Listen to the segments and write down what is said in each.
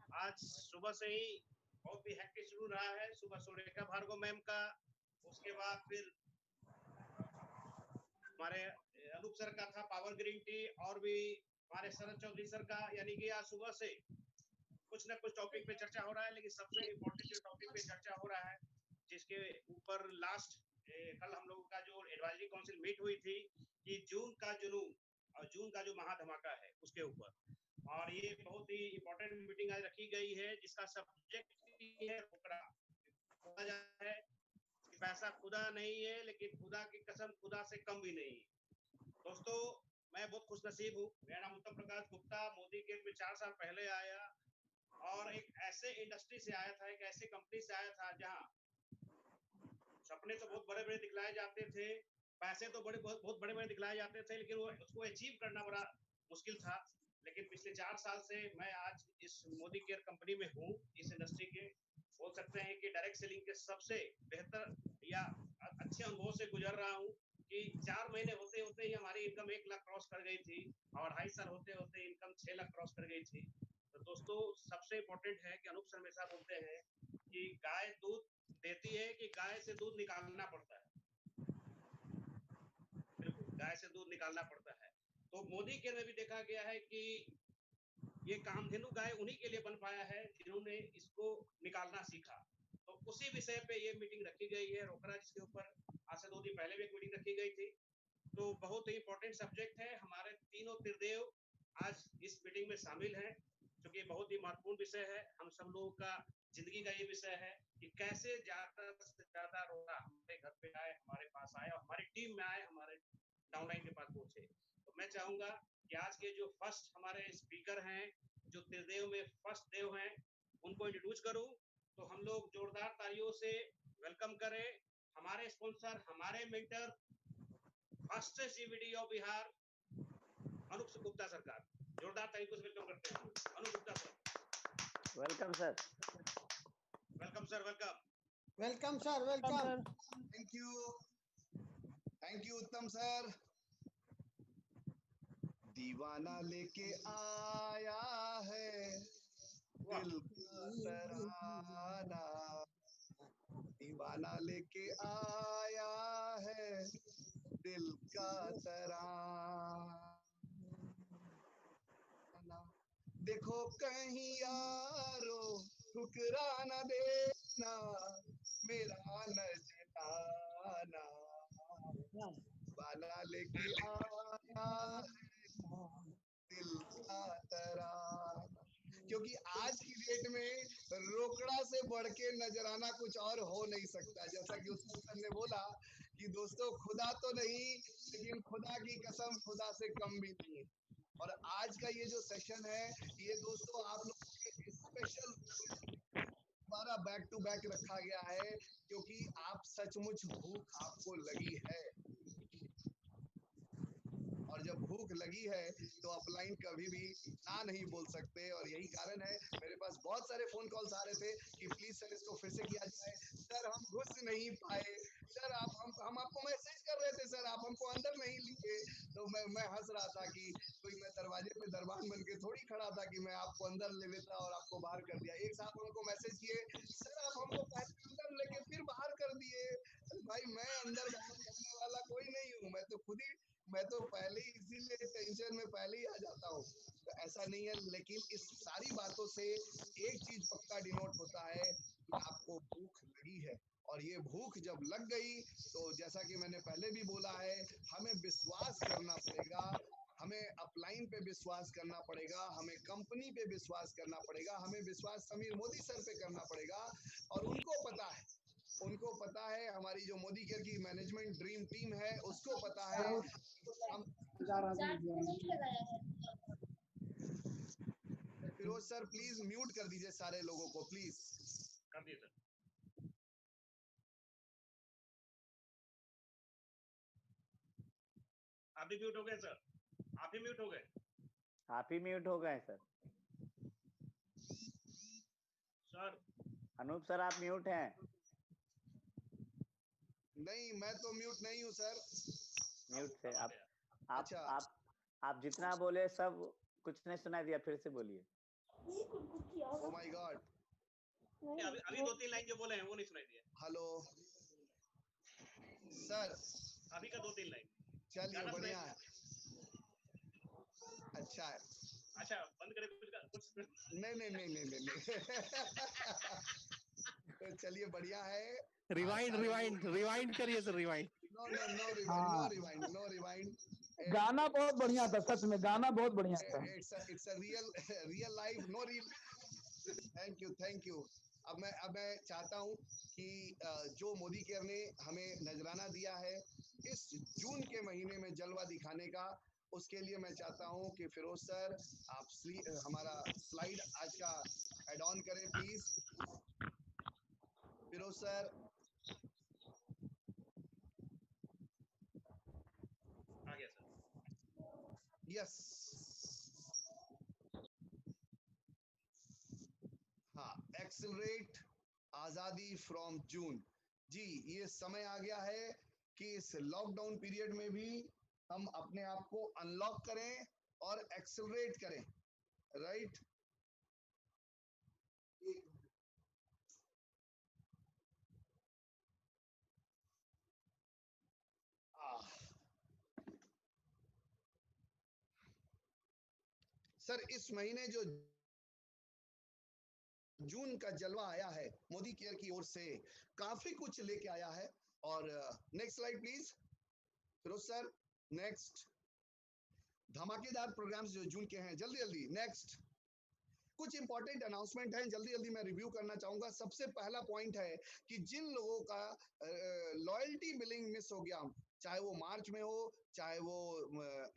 आज सुबह से ही बहुत ही हेक्टिक शुरू रहा है। सुबह सुरेखा भार्गव मैम का, उसके बाद फिर हमारे अनूप सर का था पावर ग्रीन टी, और भी हमारे शरद चौधरी सर का। यानी कि आज सुबह से कुछ ना कुछ टॉपिक पे चर्चा हो रहा है, लेकिन सबसे इम्पोर्टेंट जो टॉपिक पे चर्चा हो रहा है, जिसके ऊपर लास्ट कल हम लोगों का जो एडवाइजरी काउंसिल मीट हुई थी कि जून का जुनून और जून का जो महाधमाका है उसके ऊपर, और ये बहुत ही इम्पोर्टेंट मीटिंग आज रखी गई है, जिसका सब्जेक्ट है रोकड़ा। है कि पैसा खुदा नहीं है, लेकिन खुदा की कसम खुदा से कम भी नहीं है। दोस्तों, मैं बहुत खुशनसीब हूँ। मेरा नाम उत्तम प्रकाश गुप्ता, मोदी केयर में 4 साल पहले आया, और एक ऐसे इंडस्ट्री से आया था, एक ऐसे कंपनी से आया था जहां सपने तो बहुत बड़े बड़े दिखलाए जाते थे, पैसे तो बहुत बड़े बड़े दिखलाए जाते थे, लेकिन वो उसको अचीव करना बड़ा मुश्किल था। लेकिन पिछले 4 साल से मैं आज इस मोदी केयर कंपनी में हूँ, इस इंडस्ट्री के बोल सकते हैं कि डायरेक्ट सेलिंग के सबसे बेहतर या अच्छे अनुभव से गुजर रहा हूँ कि 4 महीने होते होते ही हमारी इनकम 1 लाख क्रॉस कर गई थी, और 2.5 साल होते होते इनकम 6 लाख क्रॉस कर गई थी। तो दोस्तों, सबसे इम्पोर्टेंट है कि अनूप सर हमेशा बोलते हैं कि गाय दूध देती है कि गाय से दूध निकालना पड़ता है। बिल्कुल, गाय से दूध निकालना पड़ता है। तो मोदी केयर में भी देखा गया है कि ये कामधेनु गाय उन्हीं के लिए बन पाया है जिन्होंने इसको निकालना सीखा। तो उसी विषय पे ये मीटिंग रखी गई है रोकड़ा, जिसके ऊपर आज से 2 दिन पहले भी एक मीटिंग रखी गई थी। तो बहुत ही इंपॉर्टेंट सब्जेक्ट है। हमारे तीनों त्रिदेव आज इस मीटिंग में शामिल हैं, क्योंकि बहुत ही महत्वपूर्ण विषय है। हम सब लोगों का जिंदगी का ये विषय है कि कैसे ज्यादा से ज्यादा रोकड़ा हमारे घर पे आए, हमारे पास आए, और हमारी टीम में आए, हमारे डाउनलाइन के पास पहुंचे। तो मैं चाहूंगा कि आज के जो फर्स्ट हमारे स्पीकर हैं, जो त्रिदेव में फर्स्ट देव हैं, उनको इंट्रोड्यूस करूं। तो हम लोग जोरदार तालियों से वेलकम करें हमारे स्पॉन्सर, हमारे mentor, first CVD of Bihar, Anoop Gupta सरकार। जोरदार तालियों से वेलकम करते हैं Anoop Gupta sir. Welcome sir. Welcome sir, welcome. Welcome sir, welcome. Thank you Uttam sir. दीवाना लेके आया है दिल का तराना, दीवाना लेके आया है दिल का तराना। देखो कहीं यारो ठुकरा न देना मेरा नजराना, दीवाना लेके आया है दिल का तराना। क्योंकि आज की डेट में रोकड़ा से बढ़ के नजराना कुछ और हो नहीं सकता। जैसा कि उत्तम सर ने बोला कि दोस्तों, खुदा तो नहीं, लेकिन खुदा की कसम खुदा से कम भी नहीं है। और आज का ये जो सेशन है, ये दोस्तों आप लोगों के स्पेशल हमारा बैक टू बैक रखा गया है, क्योंकि आप सचमुच भूख आपको लगी है, और जब भूख लगी है तो अपलाइन कभी भी ना नहीं बोल सकते। और यही कारण है मेरे पास बहुत सारे फोन कॉल्स आ रहे थे कि प्लीज सर इसको फिर से किया जाए। सर हम घुस नहीं पाए, सर हम आपको मैसेज कर रहे थे, सर आप हमको अंदर नहीं लिए। तो मैं हंस रहा था कि कोई मैं दरवाजे पे दरबान बन के थोड़ी खड़ा था कि मैं आपको अंदर ले लेता और आपको बाहर कर दिया। एक साहब हमको मैसेज किए, सर आप हमको पहले अंदर लेके फिर बाहर कर दिए। भाई मैं अंदर बाहर करने वाला कोई नहीं हूँ, मैं तो पहले ही इसीलिए टेंशन में पहले ही आ जाता हूँ। तो ऐसा नहीं है, लेकिन इस सारी बातों से एक चीज पक्का डिनोट होता है कि आपको भूख लगी है। और ये भूख जब लग गई तो जैसा कि मैंने पहले भी बोला है, हमें विश्वास करना पड़ेगा, हमें अपलाइन पे विश्वास करना पड़ेगा, हमें कंपनी पे विश्वास करना पड़ेगा, हमें विश्वास समीर मोदी सर पे करना पड़ेगा। और उनको पता है हमारी जो मोदी केयर की मैनेजमेंट ड्रीम टीम है, उसको पता है हम फिरोज सर प्लीज म्यूट कर दीजिए सारे लोगों को, प्लीज कर दिए सर। आप भी म्यूट हो गए सर, आप ही म्यूट हो गए। आप ही म्यूट हो गए सर। सर अनूप सर आप म्यूट हैं। नहीं, मैं तो म्यूट नहीं हूँ सर। म्यूट से अब आप जितना बोले सब कुछ नहीं सुनाई दिया, फिर से बोलिए। ओ माय गॉड, अभी 2-3 लाइन जो बोले हैं वो नहीं सुनाई दिया। हेलो सर, अभी का 2-3 लाइन चलिए गाना बढ़िया सुनाई है, अच्छा है। अच्छा बंद करें कुछ नहीं नहीं नहीं नहीं नहीं, नहीं। तो चलिए बढ़िया है। रिवाइंड रिवाइंड रिवाइंड करिए sir, rewind. No no no rewind, no rewind, no rewind. गाना बहुत बढ़िया था, सच में गाना बहुत बढ़िया था। It's a real life, no real. Thank you, thank you. अब मैं चाहता हूं कि जो मोदी केयर ने हमें नजराना दिया है इस जून के महीने में जलवा दिखाने का, उसके लिए मैं चाहता हूं कि फिरोज सर आप हमारा स्लाइड आज का एड ऑन करें प्लीज। फिरोज सर, आ गया सर। यस, हाँ, एक्सेलरेट आजादी फ्रॉम जून। जी, ये समय आ गया है कि इस लॉकडाउन पीरियड में भी हम अपने आप को अनलॉक करें और एक्सेलरेट करें, राइट। सर इस महीने जो जून का जलवा आया है मोदी केयर की ओर से, काफी कुछ लेके आया है। और next slide please Firoz sir, next. धमाकेदार प्रोग्राम्स जो जून के हैं, जल्दी जल्दी नेक्स्ट। कुछ इंपॉर्टेंट अनाउंसमेंट हैं, जल्दी जल्दी मैं रिव्यू करना चाहूंगा। सबसे पहला पॉइंट है कि जिन लोगों का लॉयल्टी बिलिंग मिस हो गया, चाहे वो मार्च में हो, चाहे वो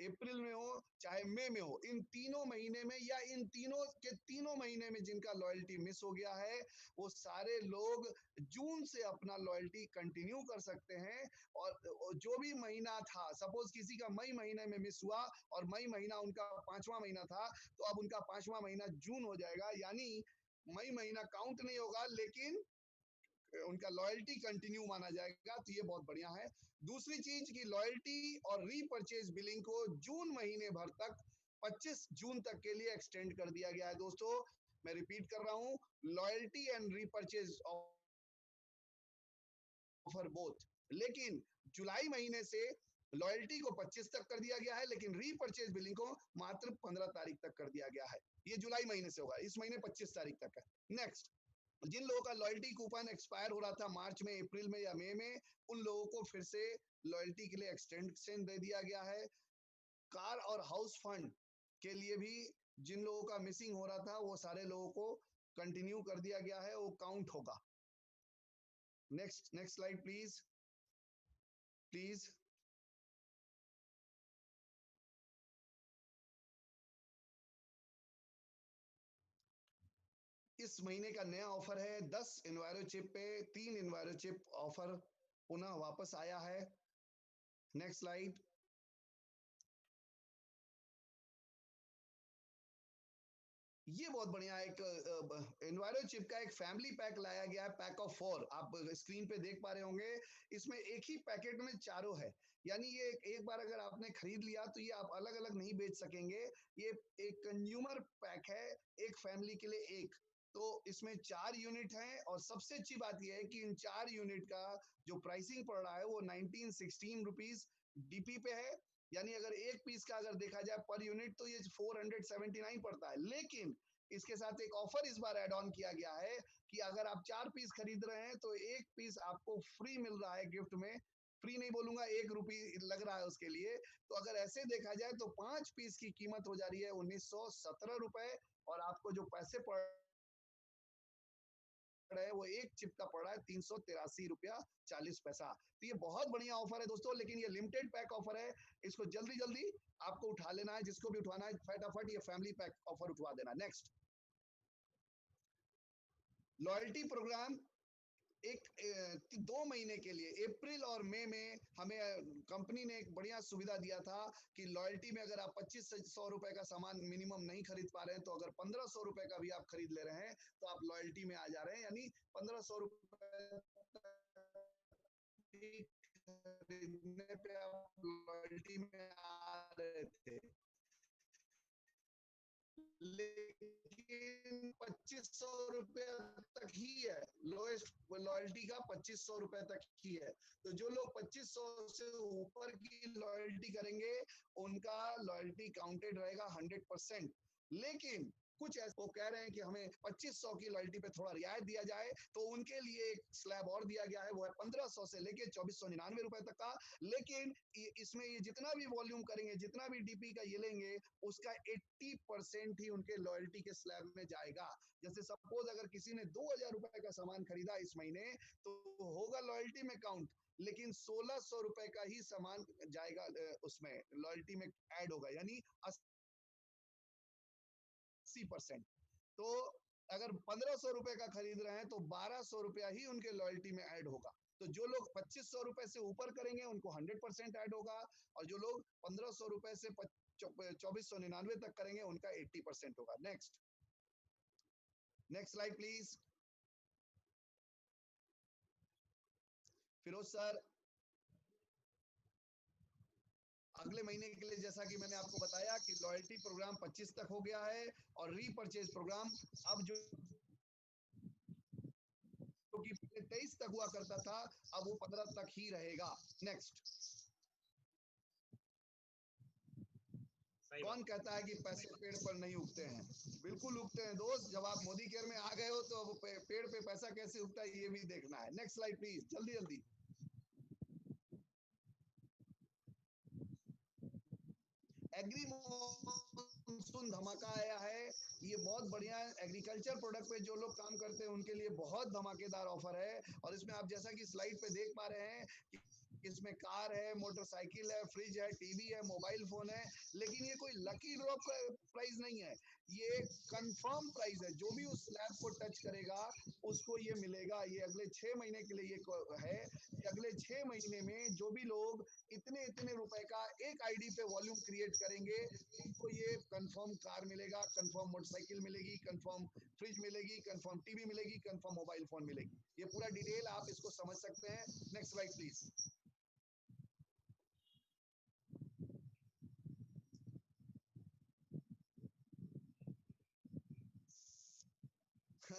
अप्रैल में हो, चाहे मई में हो, इन तीनों महीने में या इन तीनों के तीनों महीने में जिनका लॉयल्टी मिस हो गया है, वो सारे लोग जून से अपना लॉयल्टी कंटिन्यू कर सकते हैं। और जो भी महीना था, सपोज किसी का मई महीने में मिस हुआ और मई महीना उनका 5वां महीना था, तो अब उनका 5वां महीना जून हो जाएगा, यानी मई महीना काउंट नहीं होगा लेकिन उनका लॉयल्टी कंटिन्यू माना जाएगा। तो ये बहुत बढ़िया है। दूसरी चीज की लॉयल्टी और रीपरचेज बिलिंग को जून महीने भर तक 25 जून तक के लिए एक्सटेंड कर दिया गया है। दोस्तों मैं रिपीट कर रहा हूं, loyalty and repurchase offer both. लेकिन जुलाई महीने से लॉयल्टी को 25 तक कर दिया गया है, लेकिन रीपरचेज बिलिंग को मात्र 15 तारीख तक कर दिया गया है। ये जुलाई महीने से होगा, इस महीने 25 तारीख तक है। नेक्स्ट, जिन लोगों का लॉयल्टी कूपन एक्सपायर हो रहा था मार्च में, अप्रैल में या मई में, उन लोगों को फिर से लॉयल्टी के लिए एक्सटेंशन दे दिया गया है। कार और हाउस फंड के लिए भी जिन लोगों का मिसिंग हो रहा था, वो सारे लोगों को कंटिन्यू कर दिया गया है, वो काउंट होगा। Next slide please please. इस महीने का नया ऑफर है 10 इन्वायरो चिप पे 3 इन्वायरो चिप ऑफर पुनः वापस आया है। Next slide. ये बहुत बढ़िया एक इन्वायरो चिप का एक फैमिली पैक लाया गया है, पैक ऑफ 4। आप स्क्रीन पे देख पा रहे होंगे, इसमें एक ही पैकेट में चारों है, यानी ये एक बार अगर आपने खरीद लिया तो ये आप अलग अलग नहीं बेच सकेंगे। ये एक कंज्यूमर पैक है, एक फैमिली के लिए एक। तो इसमें 4 यूनिट हैं और सबसे अच्छी बात यह है कि इन 4 यूनिट का जो प्राइसिंग पड़ रहा है वो 1916 रुपीज डीपी पे है, यानी अगर एक पीस का अगर देखा जाए पर यूनिट तो ये 479 पड़ता है। लेकिन इसके साथ एक ऑफर इस बार ऐड ऑन किया गया है कि अगर आप 4 पीस खरीद रहे हैं तो एक पीस आपको फ्री मिल रहा है गिफ्ट में। फ्री नहीं बोलूंगा, 1 रुपये लग रहा है उसके लिए। तो अगर ऐसे देखा जाए तो 5 पीस की कीमत हो जा रही है 1917 रुपए, और आपको जो पैसे पड़ रहे हैं वो एक चिप का पड़ रहा है 383 रुपया 40 पैसा। तो ये बहुत बढ़िया ऑफर है दोस्तों, लेकिन ये लिमिटेड पैक ऑफर है, इसको जल्दी जल्दी आपको उठा लेना है। जिसको भी उठवाना है फटाफट ये फैमिली पैक ऑफर उठवा देना। नेक्स्ट, लॉयल्टी प्रोग्राम एक 2 महीने के लिए अप्रैल और मई में हमें कंपनी ने एक बढ़िया सुविधा दिया था कि लॉयल्टी में अगर आप 2500 रुपए का सामान मिनिमम नहीं खरीद पा रहे हैं, तो अगर 1500 रुपए का भी आप खरीद ले रहे हैं तो आप लॉयल्टी में आ जा रहे हैं, यानी 1500 रुपए खरीदने पे आप लॉयल्टी में आ रहे थे। लेकिन 2500 रुपए तक ही है, लोएस्ट लॉयल्टी का 2500 रुपए तक ही है। तो जो लोग 2500 से ऊपर की लॉयल्टी करेंगे उनका लॉयल्टी काउंटेड रहेगा 100%। लेकिन कुछ ऐसे वो कह रहे हैं कि हमें 2500 की लॉयल्टी पे थोड़ा रियायत दिया जाए, तो उनके लिए एक स्लैब और दिया गया है, वो है 1500 से लेके 2499 रुपए तक का। लेकिन इसमें ये जितना भी वॉल्यूम करेंगे, जितना भी डीपी का ये लेंगे, उसका 80% ही उनके लॉयल्टी के स्लैब में जाएगा। जैसे सपोज अगर किसी ने 2000 रुपए का सामान खरीदा इस महीने, तो होगा लॉयल्टी में काउंट, लेकिन 1600 रुपए का ही सामान जाएगा उसमें लॉयल्टी में ऐड होगा, यानी 80%। तो अगर 1500 रुपए का खरीद रहे हैं तो 1200 रुपया ही उनके लॉयल्टी में ऐड होगा। तो जो लोग 2500 रुपए से ऊपर करेंगे उनको 100% ऐड होगा, और जो लोग 1500 रुपए से 2499 तक करेंगे उनका 80% होगा। Next slide please. Firoz sir, अगले महीने के लिए जैसा कि मैंने आपको बताया कि लॉयल्टी प्रोग्राम 25 तक हो गया है, और रीपरचेज प्रोग्राम अब जो कि 23 तक हुआ करता था, अब वो 15 तक ही रहेगा। नेक्स्ट। कौन कहता है कि पैसे पेड़ पर नहीं उगते हैं? बिल्कुल उगते हैं दोस्त। जब आप मोदी केयर में आ गए हो तो अब पेड़ पे पैसा कैसे उगता है ये भी देखना है। नेक्स्ट स्लाइड प्लीज, जल्दी जल्दी। एग्री मॉनसून धमाका आया है, ये बहुत बढ़िया है। एग्रीकल्चर प्रोडक्ट पे जो लोग काम करते हैं उनके लिए बहुत धमाकेदार ऑफर है। और इसमें आप जैसा कि स्लाइड पे देख पा रहे हैं कि इसमें कार है, मोटरसाइकिल है, फ्रिज है, टीवी है, मोबाइल फोन है। लेकिन ये कोई लकी ड्रॉ प्राइस नहीं है, ये कंफर्म प्राइस है। जो भी उस स्लैब को टच करेगा उसको ये मिलेगा। ये अगले 6 महीने के लिए ये है कि अगले 6 महीने में जो भी लोग इतने इतने रुपए का एक आईडी पे वॉल्यूम क्रिएट करेंगे उनको ये कंफर्म कार मिलेगा, कंफर्म मोटरसाइकिल मिलेगी, कंफर्म फ्रिज मिलेगी, कंफर्म टीवी मिलेगी, कंफर्म मोबाइल फोन मिलेगी। ये पूरा डिटेल आप इसको समझ सकते हैं। Next slide please.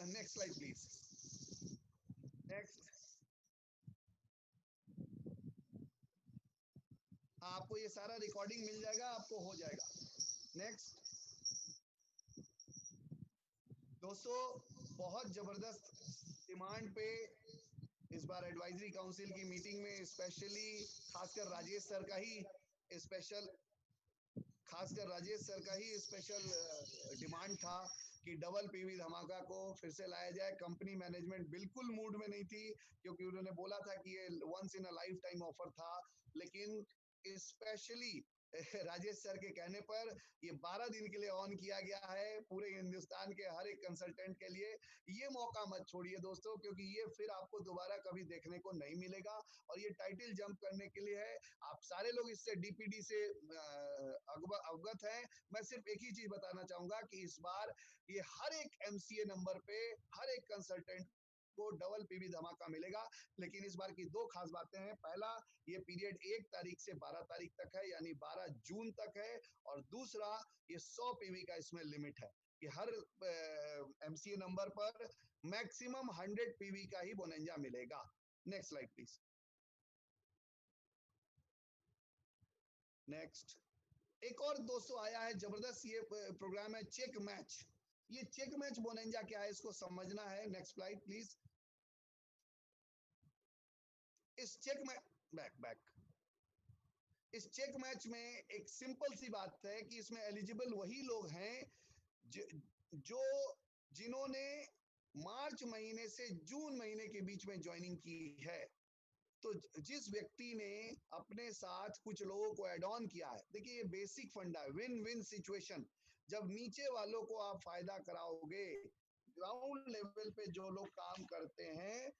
Next slide please. Next. आपको ये सारा रिकॉर्डिंग मिल जाएगा, आपको हो जाएगा। नेक्स्ट। दोस्तों बहुत जबरदस्त डिमांड पे इस बार एडवाइजरी काउंसिल की मीटिंग में स्पेशली खासकर राजेश सर का ही स्पेशल डिमांड था कि डबल पीवी धमाका को फिर से लाया जाए। कंपनी मैनेजमेंट बिल्कुल मूड में नहीं थी, क्योंकि उन्होंने बोला था कि ये once in a lifetime offer था। लेकिन स्पेशली राजेश सर के कहने पर ये 12 दिन के लिए ऑन किया गया है पूरे हिंदुस्तान के हर एक कंसल्टेंट के लिए। ये मौका मत छोड़िए दोस्तों, क्योंकि ये फिर आपको दोबारा कभी देखने को नहीं मिलेगा। और ये टाइटल जंप करने के लिए है। आप सारे लोग इससे डीपीडी से अवगत हैं। मैं सिर्फ एक ही चीज बताना चाहूंगा कि इस बार ये हर एक एमसीए नंबर पे हर एक कंसल्टेंट को डबल पीवी धमाका मिलेगा। लेकिन इस बार की दो खास बातें हैं। पहला, ये पीरियड 1 तारीख से 12 तारीख तक है, यानी 12 जून तक है। और दूसरा, ये 100 पीवी का इसमें लिमिट है कि हर एमसीए नंबर पर मैक्सिमम 100 पीवी का ही बोनंजा मिलेगा। Next slide please. नेक्स्ट। एक और दोस्तों आया है जबरदस्त ये प्रोग्राम है, चेक मैच। ये चेक मैच बोनंजा क्या है इसको समझना है। Next slide please. इस चेक मैच इस चेक मैच में एक सिंपल सी बात है कि इसमें एलिजिबल वही लोग हैं जिन्होंने मार्च महीने से जून महीने के बीच में ज्वाइनिंग की है। तो जिस व्यक्ति ने अपने साथ कुछ लोगों को एड ऑन किया है, देखिए ये बेसिक फंडा है, विन विन सिचुएशन। जब नीचे वालों को आप फायदा कराओगे, ग्राउंड लेवल पे जो लोग काम करते हैं,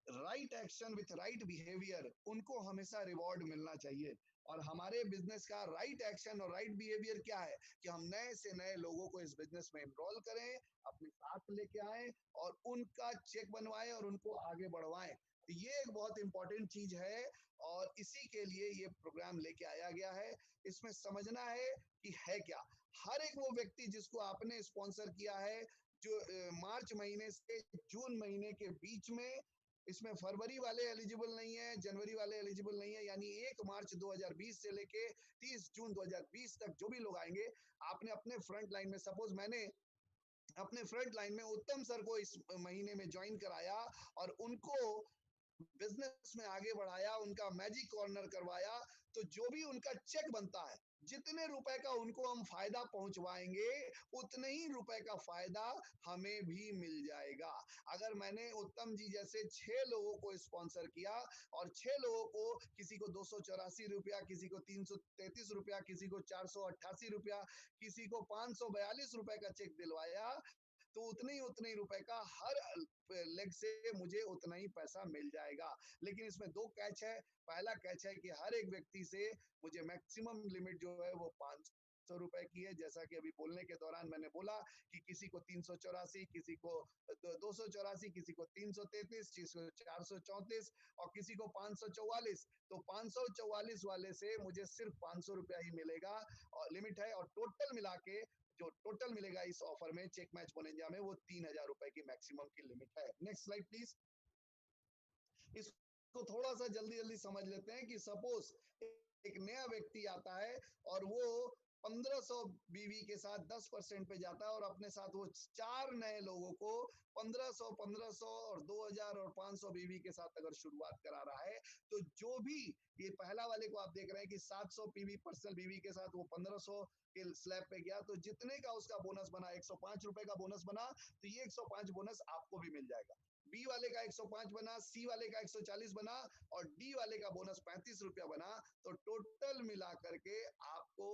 right action with right behaviour, उनको हमेशा रिवॉर्ड मिलना चाहिए। और हमारे बिजनेस का राइट एक्शन और राइट बिहेवियर क्या है कि हम नए से नए लोगों को इस बिजनेस में एनरोल करें, अपने साथ लेके आए और उनका चेक बनवाएं और उनको आगे बढ़वाएं। ये एक बहुत इंपॉर्टेंट चीज है और इसी के लिए ये प्रोग्राम लेके आया गया है। इसमें समझना है कि है क्या। हर एक वो व्यक्ति जिसको आपने स्पॉन्सर किया है, जो मार्च महीने से जून महीने के बीच में, इसमें फरवरी वाले एलिजिबल नहीं है, जनवरी वाले एलिजिबल नहीं है, यानी 1 मार्च 2020 से लेके 30 जून 2020 तक जो भी लोग आएंगे, आपने अपने फ्रंट लाइन में, सपोज मैंने अपने फ्रंट लाइन में उत्तम सर को इस महीने में ज्वाइन कराया और उनको बिजनेस में आगे बढ़ाया, उनका मैजिक कॉर्नर करवाया, तो जो भी उनका चेक बनता है, जितने रुपए का उनको हम फायदा पहुंचवाएंगे, उतने ही रुपए का फायदा हमें भी मिल जाएगा। अगर मैंने उत्तम जी जैसे 6 लोगों को स्पॉन्सर किया और 6 लोगों को, किसी को 284 रुपया, किसी को 333 रुपया, किसी को 488 रुपया, किसी को 542 रुपए का चेक दिलवाया, तो उतने ही रुपए का हर लेग से मुझे उतना ही पैसा मिल जाएगा। लेकिन इसमें 2 कैच है। पहला कैच है कि हर एक व्यक्ति से मुझे मैक्सिमम लिमिट जो है वो 500 रुपए की है। जैसा कि अभी बोलने के दौरान मैंने बोला कि किसी को 384, किसी को 284, किसी को 333, किसी को 434 और किसी को 544। तो 544 वाले से मुझे सिर्फ 500 रुपया ही मिलेगा और लिमिट है, और टोटल मिला के जो टोटल मिलेगा इस ऑफर में चेक मैच बोनेंजा में, वो 3000 रुपए की मैक्सिमम की लिमिट है। Next slide please. इसको थोड़ा सा जल्दी जल्दी समझ लेते हैं कि सपोज एक नया व्यक्ति आता है और वो 1500 बीवी के साथ 10% पे जाता है और अपने साथ वो 4 नए लोगों को 1500 1500 और 2000 और 500 बीवी के साथ अगर शुरुआत करा रहा है, तो जो भी ये पहला वाले को आप देख रहे हैं कि 700 पीवी पर्सनल बीवी के साथ वो 1500 के स्लैब पे गया, तो जितने का उसका बोनस बना 105 रुपए का बोनस बना, तो ये 105 बोनस आपको भी मिल जाएगा। बी वाले का 105 बना, सी वाले का 140 बना और डी वाले का बोनस 35 रुपया बना, तो टोटल मिला करके आपको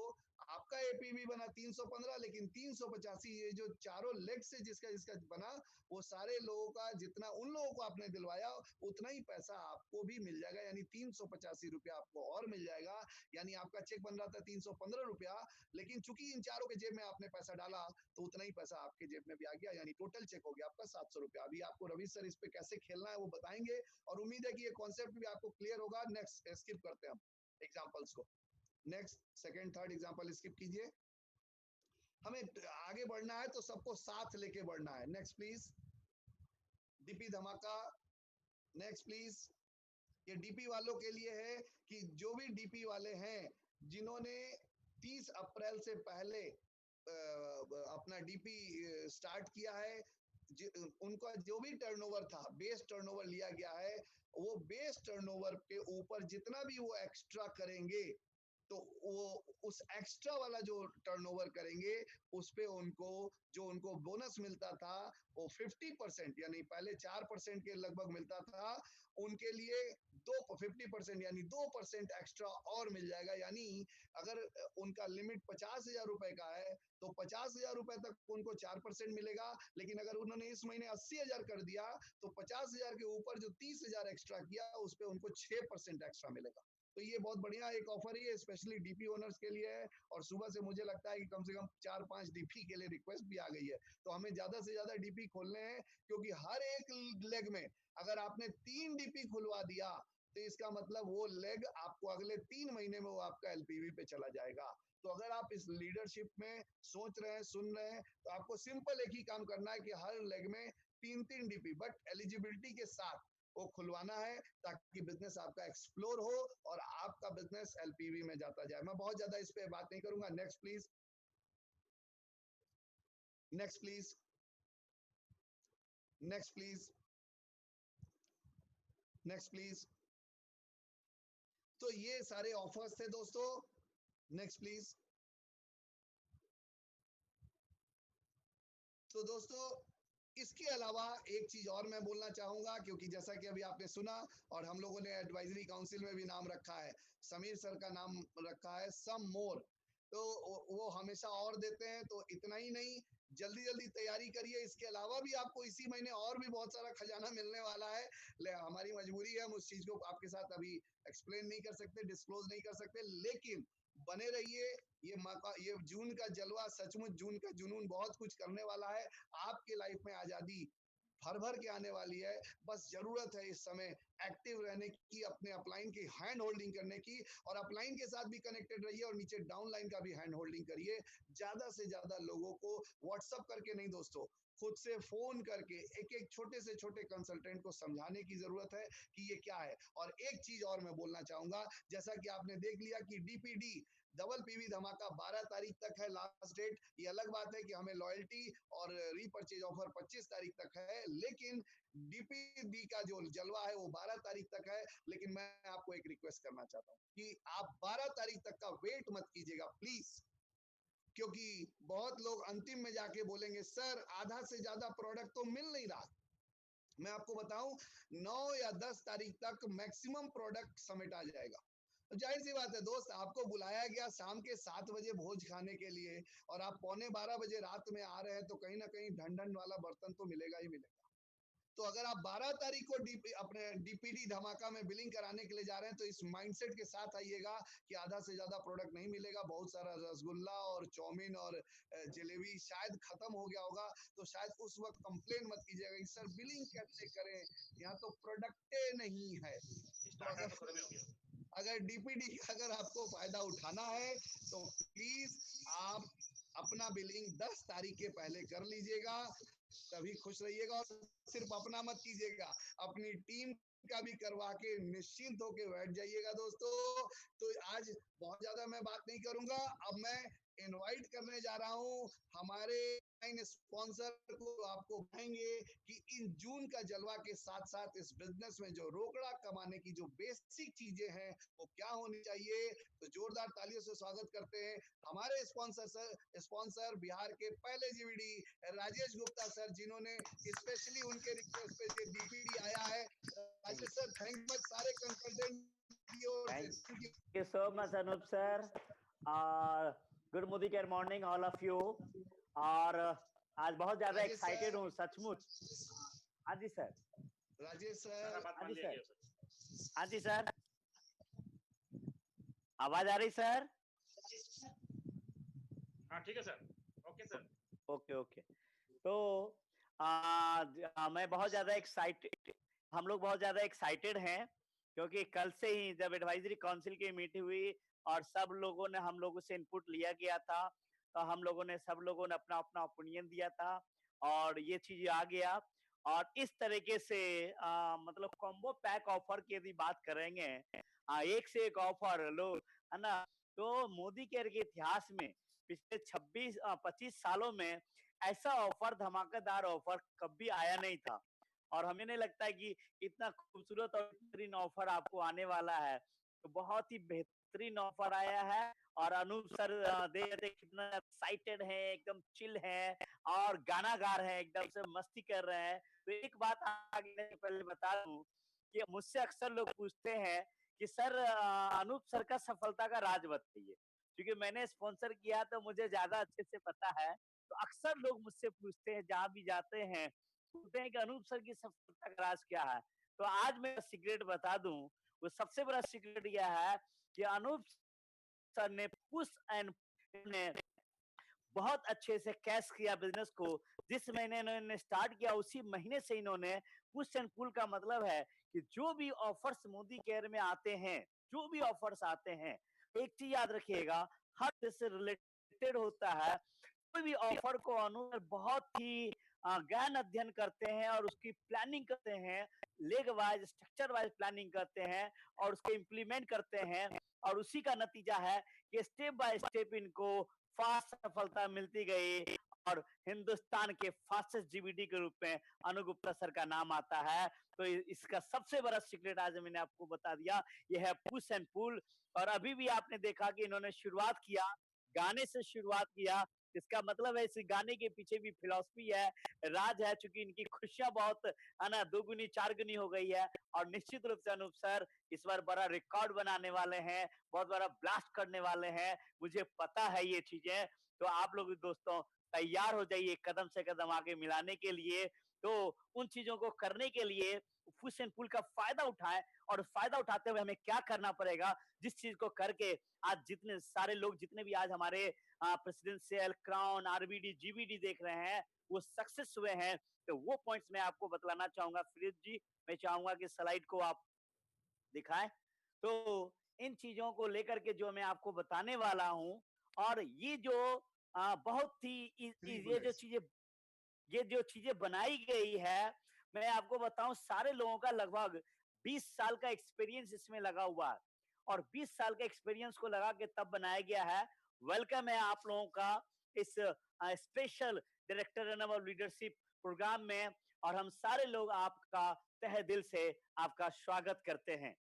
आपका एपीवी बना 315, लेकिन 385 ये जो चारों लेग से जिसका जिसका बना, वो सारे लोगों का जितना उन लोगों को आपने दिलवाया उतना ही पैसा आपको भी मिल जाएगा, यानी 385 रुपया आपको और मिल जाएगा। यानी आपका चेक बन रहा था 315 रुपया, लेकिन चूंकि इन चारों के जेब में आपने पैसा डाला तो उतना ही पैसा आपके जेब में भी आ गया, यानी टोटल चेक हो गया आपका 700 रुपया। अभी आपको रवि सर इस पे कैसे खेलना है वो बताएंगे और उम्मीद है कि ये कॉन्सेप्ट भी आपको क्लियर होगा। नेक्स्ट स्किप करते हैं हम एग्जांपल्स को। Next second third example skip कीजिए। हमें आगे बढ़ना है तो सबको साथ लेके बढ़ना है। Next please. डीपी धमाका। Next please. ये डीपी वालों के लिए है कि जो भी डीपी वाले हैं जिन्होंने 30 अप्रैल से पहले अपना डीपी स्टार्ट किया है, उनका जो भी टर्नओवर था, बेस टर्नओवर लिया गया है, वो बेस टर्नओवर के ऊपर जितना भी वो एक्स्ट्रा करेंगे, तो वो उस एक्स्ट्रा वाला जो टर्नओवर करेंगे उस पे उनको जो उनको बोनस मिलता था वो 50%, यानी पहले 4% के लगभग मिलता था, उनके लिए 50% यानी 2% एक्स्ट्रा और मिल जाएगा। यानी अगर उनका लिमिट 50,000 रुपए का है तो 50,000 रुपए तक उनको 4% मिलेगा, लेकिन अगर उन्होंने इस महीने 80,000 कर दिया तो 50,000 के ऊपर जो 30,000 एक्स्ट्रा किया उस पर उनको 6% एक्स्ट्रा मिलेगा। तो ये बहुत बढ़िया एक ऑफर है, स्पेशली डीपी ओनर्स के लिए है। और सुबह से मुझे लगता है कि कम से कम 4-5 डीपी के लिए रिक्वेस्ट भी आ गई है, तो हमें ज्यादा से ज्यादा डीपी खोलने हैं, क्योंकि हर एक लेग में अगर आपने 3 डीपी खुलवा दिया तो इसका मतलब वो लेग आपको अगले 3 महीने में वो आपका एलपीवी पे चला जाएगा। तो अगर आप इस लीडरशिप में सोच रहे हैं, सुन रहे हैं, तो आपको सिंपल एक ही काम करना है कि हर लेग में 3-3 डीपी बट एलिजिबिलिटी के साथ वो खुलवाना है, ताकि बिजनेस आपका एक्सप्लोर हो और आपका बिजनेस एलपीवी में जाता जाए। मैं बहुत ज्यादा इस पे बात नहीं करूंगा। Next please. Next please. Next please. Next please. तो ये सारे ऑफर्स थे दोस्तों। Next please. तो दोस्तों इसके अलावा एक चीज और मैं बोलना चाहूंगा, क्योंकि जैसा कि अभी आपने सुना और हम लोगों ने एडवाइजरी काउंसिल में भी नाम रखा है, समीर सर का नाम रखा है सम मोर, तो वो हमेशा और देते हैं। तो इतना ही नहीं, जल्दी जल्दी तैयारी करिए। इसके अलावा भी आपको इसी महीने और भी बहुत सारा खजाना मिलने वाला है। हमारी मजबूरी है, हम उस चीज को आपके साथ अभी एक्सप्लेन नहीं कर सकते, डिस्क्लोज नहीं कर सकते, लेकिन बने रहिए। ये जून का जलवा, सचमुच जून का जुनून बहुत कुछ करने वाला है। आपके लाइफ में आजादी भर भर के आने वाली है। बस जरूरत है इस समय एक्टिव रहने की, अपने अपलाइन की हैंड होल्डिंग करने की, और अपलाइन के साथ भी कनेक्टेड रहिए और नीचे डाउनलाइन का भी हैंड होल्डिंग करिए। ज्यादा से ज्यादा लोगों को व्हाट्सअप करके नहीं दोस्तों, खुद से फोन करके एक एक छोटे से छोटे कंसल्टेंट को समझाने की जरूरत है कि ये क्या है। और एक चीज और मैं बोलना चाहूंगा, जैसा कि आपने देख लिया कि डीपीडी डबल पीवी धमाका 12 तारीख तक है लास्ट डेट। ये अलग बात है कि हमें लॉयल्टी और रीपर्चेज ऑफर 25 तारीख तक है, लेकिन डीपीडी का जो जलवा है वो 12 तारीख तक है। लेकिन मैं आपको एक रिक्वेस्ट करना चाहता हूँ कि आप 12 तारीख तक का वेट मत कीजिएगा प्लीज, क्योंकि बहुत लोग अंतिम में जाके बोलेंगे सर आधा से ज्यादा प्रोडक्ट तो मिल नहीं रहा। मैं आपको बताऊं 9 या 10 तारीख तक मैक्सिमम प्रोडक्ट समेटा जाएगा। तो जाहिर सी बात है दोस्त, आपको बुलाया गया शाम के 7 बजे भोज खाने के लिए और आप पौने 12 बजे रात में आ रहे हैं, तो कहीं ना कहीं ढंढन वाला बर्तन तो मिलेगा ही मिलेगा। तो अगर आप 12 तारीख को अपने डीपीडी धमाका में बिलिंग कराने के लिए जा रहे हैं, तो इस माइंडसेट के साथ आइएगा कि आधा से ज्यादा प्रोडक्ट नहीं मिलेगा। बहुत सारा रसगुल्ला और चाउमीन और जलेबी शायद खत्म हो गया होगा, तो शायद उस वक्त कंप्लेन मत कीजिएगा कि सर बिलिंग कैसे करें, यहाँ तो प्रोडक्टे नहीं है। तो अगर डीपीडी का अगर आपको फायदा उठाना है तो प्लीज आप अपना बिलिंग 10 तारीख के पहले कर लीजिएगा, तभी खुश रहिएगा। और सिर्फ अपना मत कीजिएगा, अपनी टीम का भी करवा के निश्चिंत होके बैठ जाइएगा दोस्तों। तो आज बहुत ज्यादा मैं बात नहीं करूंगा, अब मैं इनवाइट करने जा रहा हूं हमारे स्पॉन्सर को। आपको बताएंगे कि इन जून का जलवा के साथ साथ इस बिजनेस में जो रोकड़ा कमाने की जो बेसिक चीजें हैं वो क्या होनी चाहिए। तो जोरदार तालियों से स्वागत करते हैं हमारे स्पॉन्सर बिहार के पहले जीवीडी राजेश गुप्ता सर, जिन्होंने स्पेशली उनके रिक्वेस्ट पे ये डीपीडी आया है। राजेश सर थैंक मच सारे कंसल्टेंट की ओर से। Thank you so much Anoop sir. Good morning morning all of you. और आज बहुत ज्यादा एक्साइटेड हूँ सचमुच। हाँ जी सर। राजेश सर। हाँ जी सर। हाँ जी सर, आवाज आ रही सर? हाँ ठीक है sir. Okay sir. Okay okay. तो मैं बहुत ज्यादा एक्साइटेड, हम लोग बहुत ज्यादा एक्साइटेड हैं, क्योंकि कल से ही जब एडवाइजरी काउंसिल की मीटिंग हुई और सब लोगों ने हम लोगों से इनपुट लिया गया था, तो हम लोगों ने सब लोगों ने अपना अपना ओपिनियन दिया था और ये चीज आ गया। और इस तरीके से मतलब कॉम्बो पैक ऑफर की यदि बात करेंगे, एक से एक ऑफर लो, है ना। तो मोदी केयर के इतिहास में पिछले 25 सालों में ऐसा ऑफर, धमाकेदार ऑफर कभी आया नहीं था। और हमें नहीं लगता है कि इतना खूबसूरत और बेहतरीन ऑफर आपको आने वाला है। तो बहुत ही बेहतरीन ऑफर आया है और अनूप सर देखते कितना एक्साइटेड है, एकदम चिल है और गाना गा रहे हैं, एकदम से मस्ती कर रहे हैं। तो एक बात आगे पहले बता दूं कि मुझसे अक्सर लोग पूछते हैं कि सर अनूप सर का सफलता का राज बताइए, क्योंकि मैंने स्पॉन्सर किया तो मुझे ज्यादा अच्छे से पता है। तो अक्सर लोग मुझसे पूछते हैं, जहां भी जाते हैं पूछते हैं कि अनूप सर की सफलता का राज क्या है। तो आज मैं सीक्रेट बता दूं, वो सबसे बड़ा सीक्रेट यह है कि अनूप सर ने पुश एंड ने बहुत अच्छे से कैश किया बिजनेस को। जिस महीने इन्होंने स्टार्ट किया उसी महीने से इन्होंने पुश एंड पुल का मतलब है कि जो भी ऑफर्स मोदी केयर में आते हैं, जो भी ऑफर्स आते हैं, एक चीज याद रखिएगा, हर चीज से रिलेटेड होता है। कोई भी ऑफर को अनु बहुत ही गहन अध्ययन करते हैं और उसकी प्लानिंग करते हैं, leg wise structure wise planning करते हैं और उसको इम्प्लीमेंट करते हैं। और उसी का नतीजा है कि स्टेप बाय स्टेप इनको फास्ट सफलता मिलती गई और हिंदुस्तान के फास्टेस्ट जीवीडी के रूप में अनु गुप्ता सर का नाम आता है। तो इसका सबसे बड़ा सीक्रेट आज मैंने आपको बता दिया, यह है पुश एंड पुल। और अभी भी आपने देखा कि इन्होंने शुरुआत किया, गाने से शुरुआत किया। इसका मतलब है इस गाने के पीछे भी फिलॉसफी है, राज है, चूंकि इनकी खुशियां बहुत है ना 2 गुनी 4 गुनी हो गई है। और निश्चित रूप से अनूप सर इस बार बड़ा रिकॉर्ड बनाने वाले हैं, बहुत बड़ा ब्लास्ट करने वाले हैं, मुझे पता है ये चीजें। तो आप लोग दोस्तों तैयार हो जाइए कदम से कदम आगे मिलाने के लिए। तो उन चीजों को करने के लिए पुश एंड पुल का फायदा उठाएं, और फायदा उठाते हुए हमें क्या करना पड़ेगा, जिस चीज को करके आज जितने सारे लोग, जितने भी आज हमारे प्रेसिडेंशियल, क्राउन, आरबीडी, जीबीडी देख रहे हैं, वो सक्सेस हुए हैं। तो वो पॉइंट्स मैं आपको बतलाना चाहूंगा। फिरोज जी, मैं चाहूंगा कि स्लाइड को आप दिखाएं। तो इन चीजों को लेकर के जो मैं आपको बताने वाला हूं, और ये जो बहुत ही थ्री बुलेट्स। ये जो चीजें बनाई गई है, मैं आपको बताऊं सारे लोगों का लगभग 20 साल का एक्सपीरियंस इसमें लगा हुआ है, और 20 साल का एक्सपीरियंस को लगा के तब बनाया गया है। वेलकम है आप लोगों का इस स्पेशल डायरेक्टर एनम लीडरशिप प्रोग्राम में, और हम सारे लोग आपका तहे दिल से आपका स्वागत करते हैं।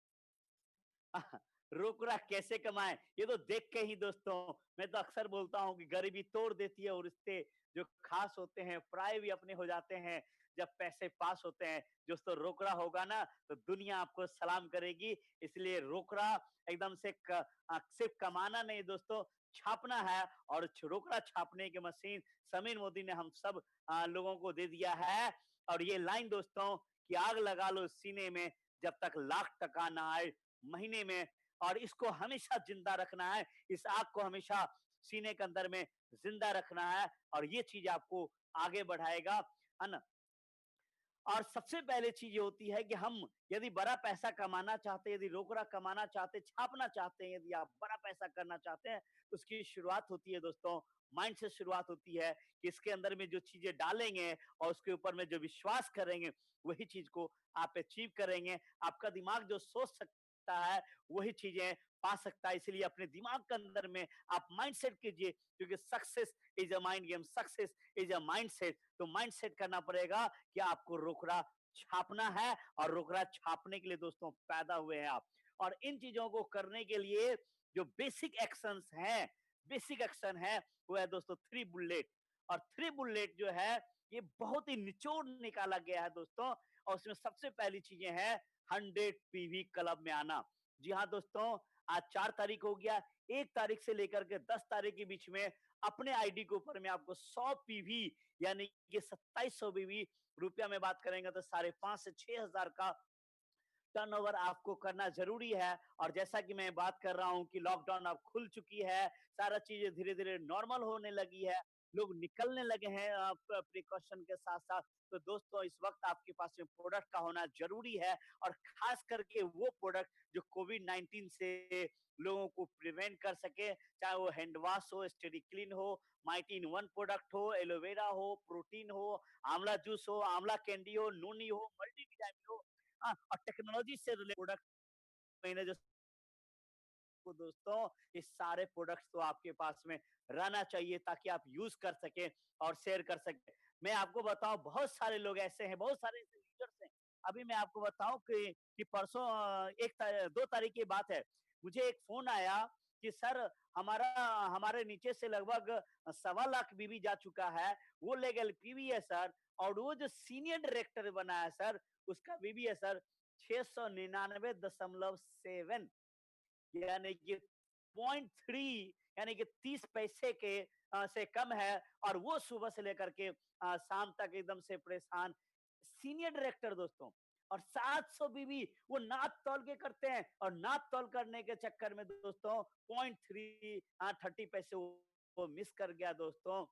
रोकड़ा कैसे कमाएं, ये तो देख के ही दोस्तों मैं तो अक्सर बोलता हूं कि गरीबी तोड़ देती है, और रिश्ते जो खास होते हैं पराये भी अपने हो जाते हैं जब पैसे पास होते हैं। दोस्तों रोकड़ा होगा ना तो दुनिया आपको सलाम करेगी। इसलिए रोकड़ा एकदम से सिर्फ कमाना नहीं दोस्तों, छापना है, और रोकड़ा छापने की मशीन समीर मोदी ने हम सब लोगों को दे दिया है। और ये लाइन दोस्तों कि आग लगा लो सीने में जब तक लाख टका ना आए महीने में, और इसको हमेशा जिंदा रखना है, इस आग को हमेशा सीने के अंदर में जिंदा रखना है, और ये चीज आपको आगे बढ़ाएगा, है ना। और सबसे पहले चीज ये होती है कि हम यदि बड़ा पैसा कमाना चाहते हैं, यदि रोकड़ा कमाना चाहते हैं, छापना चाहते हैं, यदि आप बड़ा पैसा करना चाहते हैं, तो उसकी शुरुआत होती है दोस्तों माइंड से शुरुआत होती है, कि इसके अंदर में जो चीजें डालेंगे और उसके ऊपर में जो विश्वास करेंगे वही चीज को आप अचीव करेंगे। आपका दिमाग जो सोच सकता है वही चीजें पा सकता है। इसलिए अपने दिमाग के अंदर में आप माइंड सेट कीजिए, क्योंकि success is a mind game, success is a mind set. तो माइंड सेट करना पड़ेगा कि आपको रोकड़ा छापना है, और रोकड़ा छापने के लिए दोस्तों पैदा हुए हैं आप। और इन चीजों को करने के लिए जो बेसिक एक्शंस हैं, बेसिक एक्शन है वो है दोस्तों 3 बुलेट। और 3 बुलेट जो है ये बहुत ही निचोड़ निकाला गया है दोस्तों, और उसमें सबसे पहली चीजें हैं 100 पीवी क्लब में आना। जी हाँ दोस्तों, आज 4 तारीख हो गया, 1 तारीख से लेकर के 10 तारीख के बीच में अपने आईडी के ऊपर में आपको 100 पीवी यानी कि 2700 पीवी रुपया में बात करेंगे तो 5,500 से 6,000 का टर्नओवर आपको करना जरूरी है। और जैसा कि मैं बात कर रहा हूं कि लॉकडाउन अब खुल चुकी है, सारा चीजें धीरे धीरे नॉर्मल होने लगी है, लोग निकलने लगे हैं प्रिकॉशन के साथ साथ। तो दोस्तों इस वक्त आपके पास में प्रोडक्ट का होना जरूरी है, और खास करके वो प्रोडक्ट जो कोविड-19 से लोगों को प्रिवेंट कर सके, चाहे वो हैंड वॉश हो, स्टेडी क्लीन हो, माइटी इन वन प्रोडक्ट हो, एलोवेरा हो, प्रोटीन हो, आंवला जूस हो, आंवला कैंडी हो, नोनी हो, मल्टीविटामिन हो, और टेक्नोलॉजी से रिलेटेड प्रोडक्ट मैंने जो तो दोस्तों इस सारे प्रोडक्ट्स तो आपके पास में रहना चाहिए, ताकि आप यूज कर सके और शेयर कर सके। मैं आपको बताऊं बहुत सारे लोग ऐसे हैं, बहुत सारे ऐसे लीडर्स हैं। अभी मैं आपको बताऊं कि परसों 2 तारीख की बात है, मुझे एक फोन आया कि सर हमारा हमारे नीचे से लगभग 1.25 लाख बीवी जा चुका है, वो लेगल पीवी है सर, और वो जो सीनियर डायरेक्टर बना है सर उसका बीवी है सर 699.7, यानी कि 0.3, यानी कि 30 पैसे के से कम है, और वो सुबह से लेकर के शाम तक एकदम से परेशान। सीनियर डायरेक्टर दोस्तों, और 700 बीवी वो नाप तौल के करते हैं, और नाप तौल करने के चक्कर में दोस्तों 0.3 30 पैसे वो मिस कर गया दोस्तों।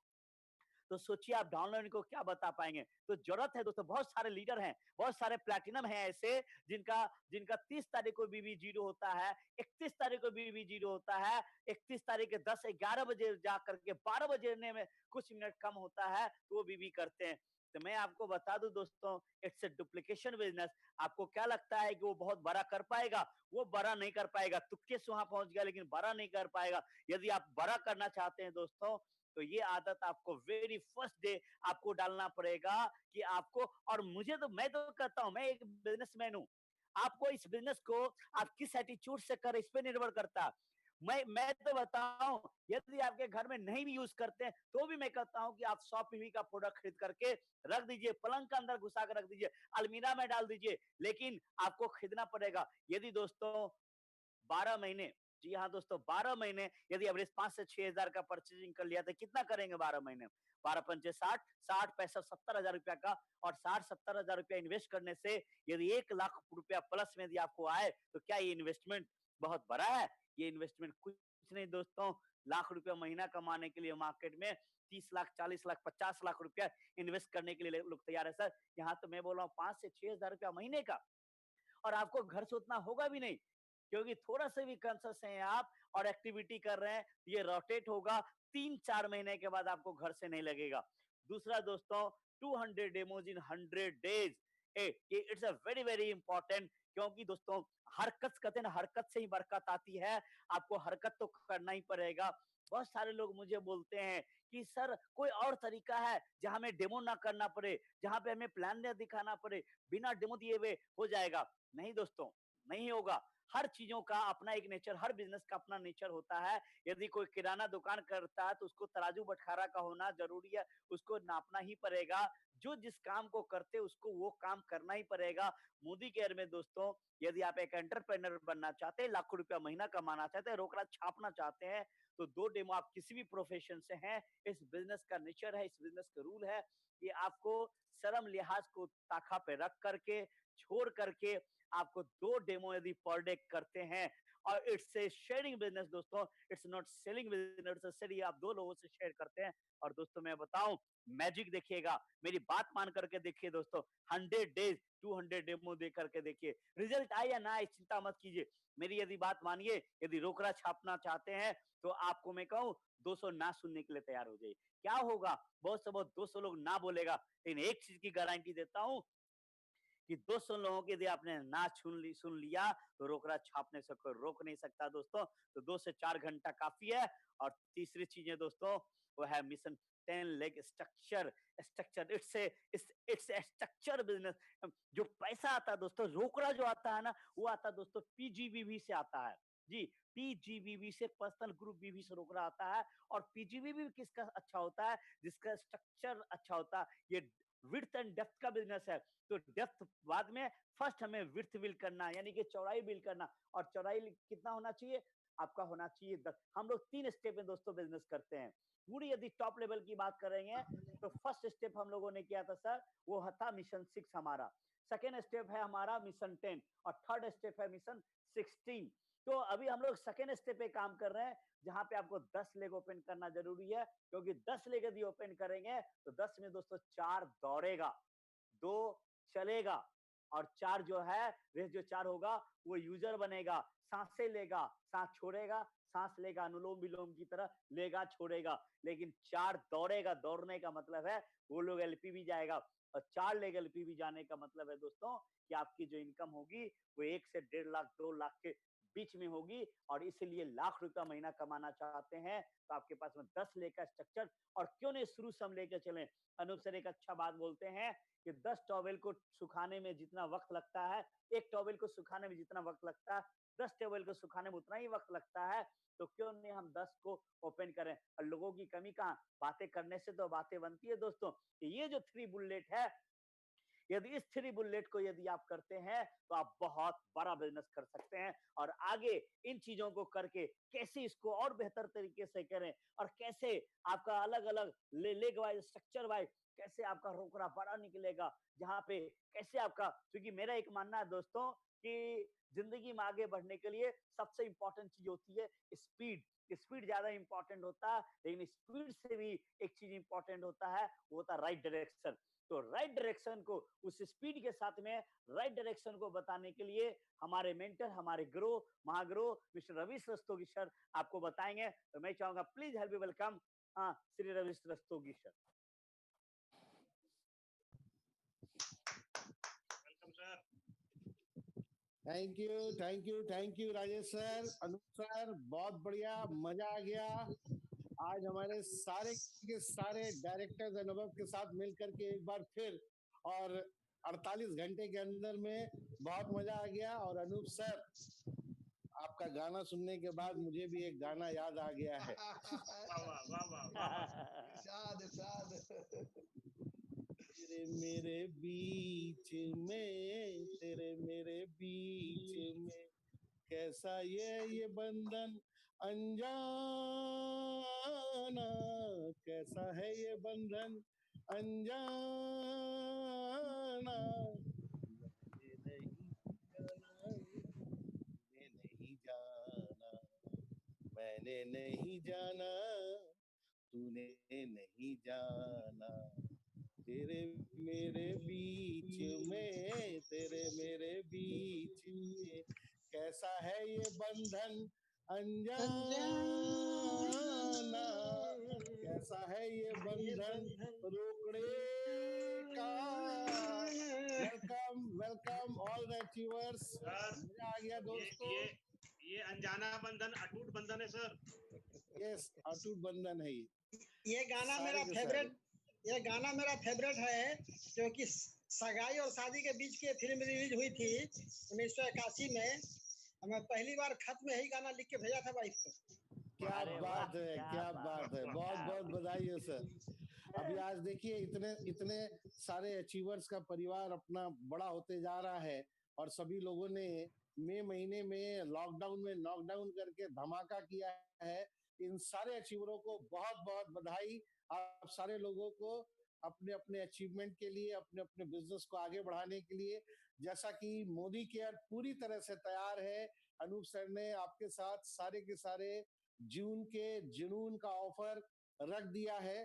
तो सोचिए आप डाउनलाइन को क्या बता पाएंगे। तो जरूरत है दोस्तों, बहुत सारे लीडर हैं, बहुत सारे प्लैटिनम हैं ऐसे जिनका जिनका 30 तारीख को बीबी जीरो होता है, 31 तारीख को बीबी जीरो होता है, 31 तारीख के 10-11 बजे जा करके 12 बजे में कुछ मिनट कम होता है तो वो बीबी करते हैं। तो मैं आपको बता दूं दोस्तों, इट्स ए डुप्लीकेशन बिजनेस। आपको क्या लगता है कि वो बहुत बड़ा कर पाएगा? वो बड़ा नहीं कर पाएगा, तुक्के से वहां पहुंच गया लेकिन बड़ा नहीं कर पाएगा। यदि आप बड़ा करना चाहते हैं दोस्तों, तो ये आदत आपको वेरी फर्स्ट डे आपको डालना पड़ेगा कि आपको। और मैं तो कहता हूं, मैं एक बिजनेसमैन हूं, आपको इस बिजनेस को आप किस एटीट्यूड से कर इस पे निर्भर करता है। मैं तो बताऊं, यदि आपके घर में नहीं भी यूज करते हैं तो भी मैं कहता हूं कि आप 100 पीवी का प्रोडक्ट खरीद करके रख दीजिए, पलंग के अंदर घुसा कर रख दीजिए, अलमीरा में डाल दीजिए, लेकिन आपको खरीदना पड़ेगा। यदि दोस्तों 12 महीने जी हाँ दोस्तों, 12 महीने यदि एवरेज 5 से 6,000 का परचेजिंग कर लिया तो कितना करेंगे 12 महीने में? 12 पंचे 60, 60 पैसा 70,000 रुपया का, और 60-70,000 रुपया इन्वेस्ट करने से यदि 1 लाख रुपया प्लस में यदि आपको आए, तो क्या ये इन्वेस्टमेंट बहुत बड़ा है? ये इन्वेस्टमेंट कुछ नहीं दोस्तों, लाख रुपया महीना कमाने के लिए मार्केट में 30 लाख, 40 लाख, 50 लाख रुपया इन्वेस्ट करने के लिए लोग तैयार है सर। यहाँ तो मैं बोल रहा हूँ 5 से 6,000 रुपया महीने का, और आपको घर से उतना होगा भी नहीं, क्योंकि थोड़ा सा भी कॉन्शियस हैं आप और एक्टिविटी कर रहे हैं, ये रोटेट होगा, 3-4 महीने के बाद आपको घर से नहीं लगेगा। दूसरा दोस्तों, 200 डेमोज इन 100 डेज, ये it's a very very important, क्योंकि दोस्तों हरकत कहते हैं ना, हरकत से ही बरकत आती है, आपको हरकत तो करना ही पड़ेगा। बहुत सारे लोग मुझे बोलते हैं कि सर कोई और तरीका है जहां में डेमो ना करना पड़े, जहां पे हमें प्लान ना दिखाना पड़े, बिना डेमो दिए हुए हो जाएगा। नहीं दोस्तों, नहीं होगा। हर चीजों का अपना एक नेचर, हर बिजनेस का अपना नेचर होता है। यदि कोई किराना दुकान करता है तो उसको तराजू बटखारा का होना जरूरी है, उसको नापना ही पड़ेगा। जो जिस काम को करते उसको वो काम करना ही पड़ेगा। मोदी केयर में दोस्तों, यदि आप एक एंटरप्रेन्योर बनना चाहते हैं, लाखों रुपया महीना कमाना चाहते हैं, रोकड़ा छापना चाहते हैं, तो 2 डेमो आप किसी भी प्रोफेशन से हैं, इस बिजनेस का नेचर है, इस बिजनेस का रूल है कि आपको शर्म लिहाज को ताखा पे रख करके, छोड़ करके आपको 2 डेमो यदि पर डे करते हैं, और इट्स ए शेयरिंग बिजनेस दोस्तों, it's not selling business, it's आप 2 लोगों से शेयर करते हैं। और दोस्तों मैं बताऊं, मैजिक देखिएगा, मेरी बात मान करके देखिए दोस्तों, 100 डेज 200 डेमो दे करके देखिए, रिजल्ट आए या ना आए चिंता मत कीजिए। मेरी यदि बात मानिए, यदि रोकड़ा छापना चाहते हैं तो आपको मैं कहूं 200 ना सुनने के लिए तैयार हो जाइए। क्या होगा, बहुत से बहुत 200 लोग ना बोलेगा, लेकिन एक चीज की गारंटी देता हूं कि 200 लोगों की यदि आपने ना सुन लिया तो रोकड़ा छापने से कोई रोक नहीं सकता दोस्तों। तो 2 से 4 घंटा काफी है। और तीसरी चीज है दोस्तों, वो है mission 10 leg structure. Structure its structure business. जो पैसा आता है दोस्तों, रोकड़ा जो आता है ना, वो आता है दोस्तों पीजीबीवी से आता है। जी, पीजीबीवी से, पर्सनल ग्रुप बीवी से रोकड़ा आता है। और पीजीबीवी किसका अच्छा होता है? जिसका स्ट्रक्चर अच्छा होता है। ये विड्थ एंड डेप्थ का बिजनेस है। तो डेप्थ बाद में, फर्स्ट हमें विड्थ बिल्ड करना, यानी कि चौड़ाई बिल्ड करना। और चौड़ाई कितना होना चाहिए? आपका होना चाहिए 10। हम लोग 3 स्टेप में दोस्तों बिजनेस करते हैं। पूरी यदि टॉप लेवल की बात करेंगे तो फर्स्ट स्टेप हम लोगों ने किया था सर, वो था मिशन 6 हमारा। सेकेंड स्टेप है हमारा मिशन 10, और थर्ड स्टेप है मिशन 16। तो अभी हम लोग सेकेंड स्टेप पे काम कर रहे हैं, जहां पे आपको 10 लेग ओपन करना जरूरी है, क्योंकि 10 लेग यदि ओपन करेंगे तो 10 में दोस्तों 4 दौड़ेगा, 2 चलेगा, और 4 जो है, रेस जो 4 होगा वो यूजर बनेगा, सांसें लेगा, सांस छोड़ेगा, सांस लेगा, अनुलोम विलोम की तरह लेगा, छोड़ेगा। लेकिन 4 दौड़ेगा, दौड़ने का मतलब है वो लोग एलपीवी जाएगा। और 4 लेग एलपीवी जाने का मतलब है दोस्तों कि आपकी जो इनकम होगी वो 1 से 1.5 लाख 2 लाख के बीच में होगी। और इसीलिए लाख रुपया महीना कमाना चाहते हैं तो आपके पास में 10 लेग का स्ट्रक्चर, और क्यों नहीं शुरू से हम लेके चले। अनूप सर एक अच्छा बात बोलते हैं कि 10 टॉवेल को सुखाने में जितना वक्त लगता है, एक टॉवेल को सुखाने में जितना वक्त लगता है, 10 टॉवेल को सुखाने में उतना ही वक्त लगता है। तो क्यों नहीं हम 10 को ओपन करें। और लोगों की कमी कहाँ, बातें करने से तो बातें बनती है दोस्तों। ये जो 3 बुलेट है, यदि इस 3 बुलेट को यदि आप करते हैं तो आप बहुत बड़ा बिजनेस कर सकते हैं। और आगे इन चीजों को करके कैसे इसको और बेहतर तरीके से करें, और कैसे आपका अलग अलग लेग वाइज, स्ट्रक्चर वाइज कैसे आपका रोकड़ा बड़ा निकलेगा, जहां पे कैसे आपका, क्योंकि मेरा एक मानना है दोस्तों कि जिंदगी में आगे बढ़ने के लिए सबसे इंपॉर्टेंट चीज होती है स्पीड। स्पीड ज्यादा इंपॉर्टेंट होता है, लेकिन स्पीड से भी एक चीज इंपॉर्टेंट होता है, वो होता है राइट डायरेक्शन। तो राइट डायरेक्शन को, उस स्पीड के साथ में राइट डायरेक्शन को बताने के लिए हमारे मेंटर, हमारे गुरु, महागुरु मिस्टर रवि रस्तोगी सर आपको बताएंगे। तो मैं चाहूंगा please help me welcome Shri Ravi Rastogi sir. Welcome sir. Thank you Rajesh sir, Anoop sir, बहुत बढ़िया, मजा आ गया। आज हमारे सारे के सारे डायरेक्टर्स अनुभव के साथ मिलकर के एक बार फिर, और 48 घंटे के अंदर में बहुत मजा आ गया। और अनूप सर, आपका गाना सुनने के बाद मुझे भी एक गाना याद आ गया है। वाह वाह वाह वाह वाह। इरशाद इरशाद। तेरे मेरे बीच में, तेरे मेरे बीच में कैसा ये बंधन अनजाना, कैसा है ये बंधन अनजाना, मैंने नहीं जाना, तूने नहीं जाना, तेरे मेरे बीच में, तेरे मेरे बीच में कैसा है ये बंधन अनजाना, कैसा है ये बंधन रोकड़े का। Welcome welcome all the achievers, मजा आ गया दोस्तों। ये अनजाना बंधन अटूट बंधन है सर। यस, अटूट बंधन है ये गाना सारे मेरा के फेवरेट, सारे। ये गाना मेरा फेवरेट है, क्योंकि सगाई और शादी के बीच की ये फिल्म रिलीज हुई थी 1981 में। मैं पहली बार खत में यही गाना लिख के भेजा था वाइफ को। क्या अरे वाह, बात है, क्या क्या बात बात है, है, बहुत क्या बहुत बात बधाई है सर। अभी आज देखिए इतने इतने सारे अचीवर्स का परिवार अपना बड़ा होते जा रहा है, और सभी लोगों ने मई महीने में लॉकडाउन में नॉकडाउन करके धमाका किया है। इन सारे अचीवरों को बहुत बहुत बधाई। आप सारे लोगों को अपने अपने अचीवमेंट के लिए, अपने अपने बिजनेस को आगे बढ़ाने के लिए, जैसा कि मोदी केयर पूरी तरह से तैयार है। अनूप सर ने आपके साथ सारे के सारे जून के जुनून का ऑफर रख दिया है,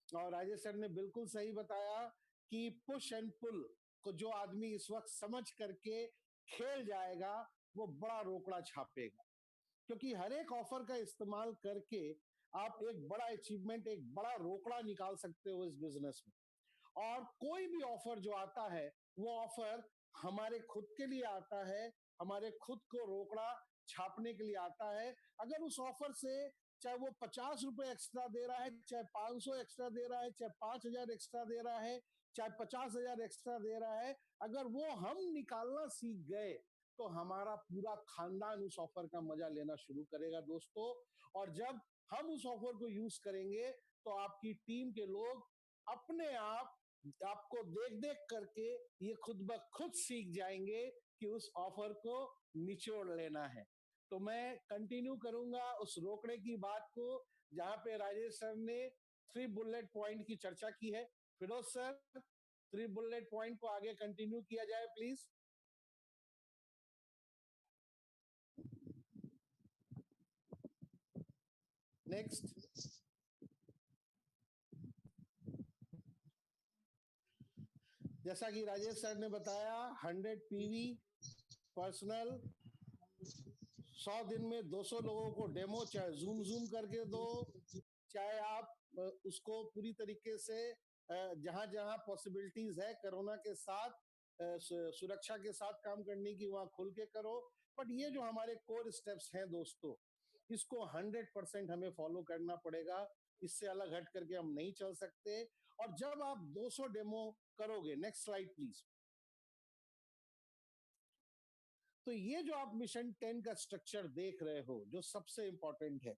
और राजेश सर ने बिल्कुल सही बताया कि पुश एंड पुल को जो आदमी इस वक्त समझ करके खेल जाएगा वो बड़ा रोकड़ा छापेगा, क्योंकि हर एक ऑफर का इस्तेमाल करके आप एक बड़ा अचीवमेंट, एक बड़ा रोकड़ा निकाल सकते हो इस बिजनेस में। और कोई भी ऑफर जो आता है वो ऑफर हमारे खुद के लिए आता है, हमारे खुद को रोकड़ा छापने के लिए आता है। अगर उस ऑफर से चाहे वो 50 रुपए एक्स्ट्रा दे रहा है, चाहे 500 एक्स्ट्रा दे रहा है, चाहे 5,000 एक्स्ट्रा दे रहा है, चाहे 50,000 एक्स्ट्रा दे रहा है, अगर वो हम निकालना सीख गए तो हमारा पूरा खानदान उस ऑफर का मजा लेना शुरू करेगा दोस्तों। और जब हम उस ऑफर को यूज करेंगे तो आपकी टीम के लोग अपने आप आपको देख देख करके ये खुद ब खुद सीख जाएंगे कि उस ऑफर को निचोड़ लेना है। तो मैं कंटिन्यू करूंगा उस रोकड़े की बात को, जहां पे राजेश सर ने 3 बुलेट पॉइंट की चर्चा की है। फिरोज सर, 3 बुलेट पॉइंट को आगे कंटिन्यू किया जाए प्लीज। नेक्स्ट। जैसा कि राजेश सर ने बताया, 100 पीवी पर्सनल, 100 दिन में 200 लोगों को डेमो, चाहे जूम जूम करके दो, चाहे आप उसको पूरी तरीके से जहां जहां पॉसिबिलिटीज है कोरोना के साथ, सुरक्षा के साथ काम करने की, वहां खुल के करो। बट ये जो हमारे कोर स्टेप्स हैं दोस्तों, इसको 100% हमें फॉलो करना पड़ेगा, इससे अलग हट करके हम नहीं चल सकते। और जब आप 200 डेमो करोगे, नेक्स्ट स्लाइड प्लीज, तो ये जो आप मिशन 10 का स्ट्रक्चर देख रहे हो, जो सबसे इंपॉर्टेंट है,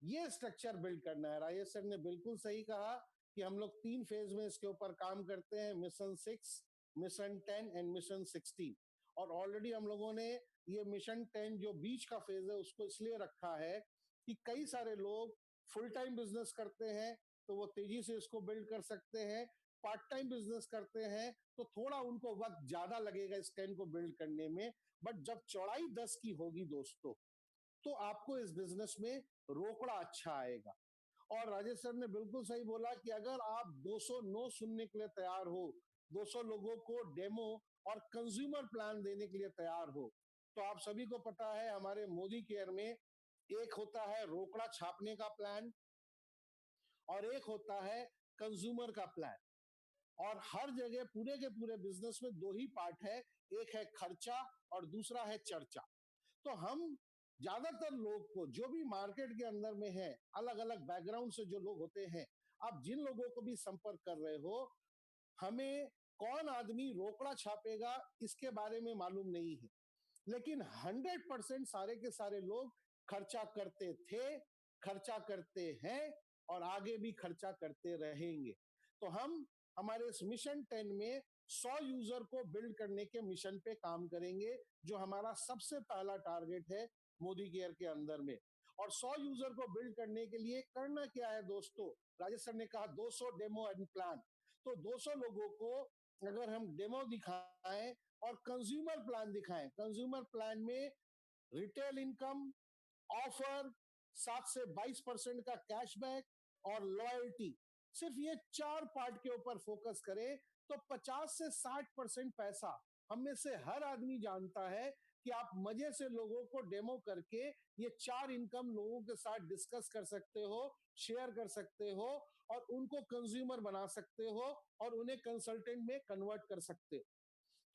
ये स्ट्रक्चर बिल्ड करना है। राजेश सर ने बिल्कुल सही कहा कि हम लोग 3 फेज में इसके ऊपर काम करते हैं, मिशन 6, मिशन 10 एंड मिशन 16। और ऑलरेडी हम लोगों ने ये मिशन 10 जो बीच का फेज है उसको इसलिए रखा है कि कई सारे लोग फुल टाइम बिजनेस करते हैं तो वो तेजी से इसको बिल्ड कर सकते हैं, पार्ट टाइम बिजनेस करते हैं तो थोड़ा उनको वक्त ज्यादा लगेगा इस 10 को बिल्ड करने में। बट जब चौड़ाई 10 की होगी दोस्तों, तो आपको इस बिजनेस में रोकड़ा अच्छा आएगा। और राजेश सर ने बिल्कुल सही बोला कि अगर आप 200 नो सुनने के लिए तैयार हो, 200 लोगों को डेमो और कंज्यूमर प्लान देने के लिए तैयार हो, तो आप सभी को पता है हमारे मोदी केयर में एक होता है रोकड़ा छापने का प्लान और एक होता है कंज्यूमर का प्लान। और हर जगह पूरे के पूरे बिजनेस में 2 ही पार्ट है, एक है खर्चा और दूसरा है चर्चा। तो हम ज्यादातर लोग को, जो भी मार्केट के अंदर में है, अलग अलग बैकग्राउंड से जो लोग होते हैं, आप जिन लोगों को भी संपर्क कर रहे हो, हमें कौन आदमी रोकड़ा छापेगा इसके बारे में मालूम नहीं है, लेकिन 100% सारे के सारे लोग खर्चा करते थे, खर्चा करते हैं और आगे भी खर्चा करते रहेंगे। तो हम हमारे इस मिशन 10 में 100 यूजर को बिल्ड करने के मिशन पे काम करेंगे, जो हमारा सबसे पहला टारगेट है मोदी केयर के अंदर में। और 100 यूजर को बिल्ड करने के लिए करना क्या है दोस्तों? राजेश सर ने कहा 200 डेमो एंड प्लान। तो 200 लोगों को अगर हम डेमो दिखाएं और कंज्यूमर प्लान दिखाएं, कंज्यूमर प्लान में रिटेल इनकम, ऑफर, 7 से 22% का कैशबैक और लॉयल्टी, सिर्फ ये 4 पार्ट के ऊपर फोकस करें तो 50 से 60% पैसा हम में से हर आदमी जानता है कि आप मजे से लोगों को डेमो करके ये 4 इनकम लोगों के साथ डिस्कस कर सकते हो, शेयर कर सकते हो और उनको कंज्यूमर बना सकते हो और उन्हें कंसल्टेंट में कन्वर्ट कर सकते हो।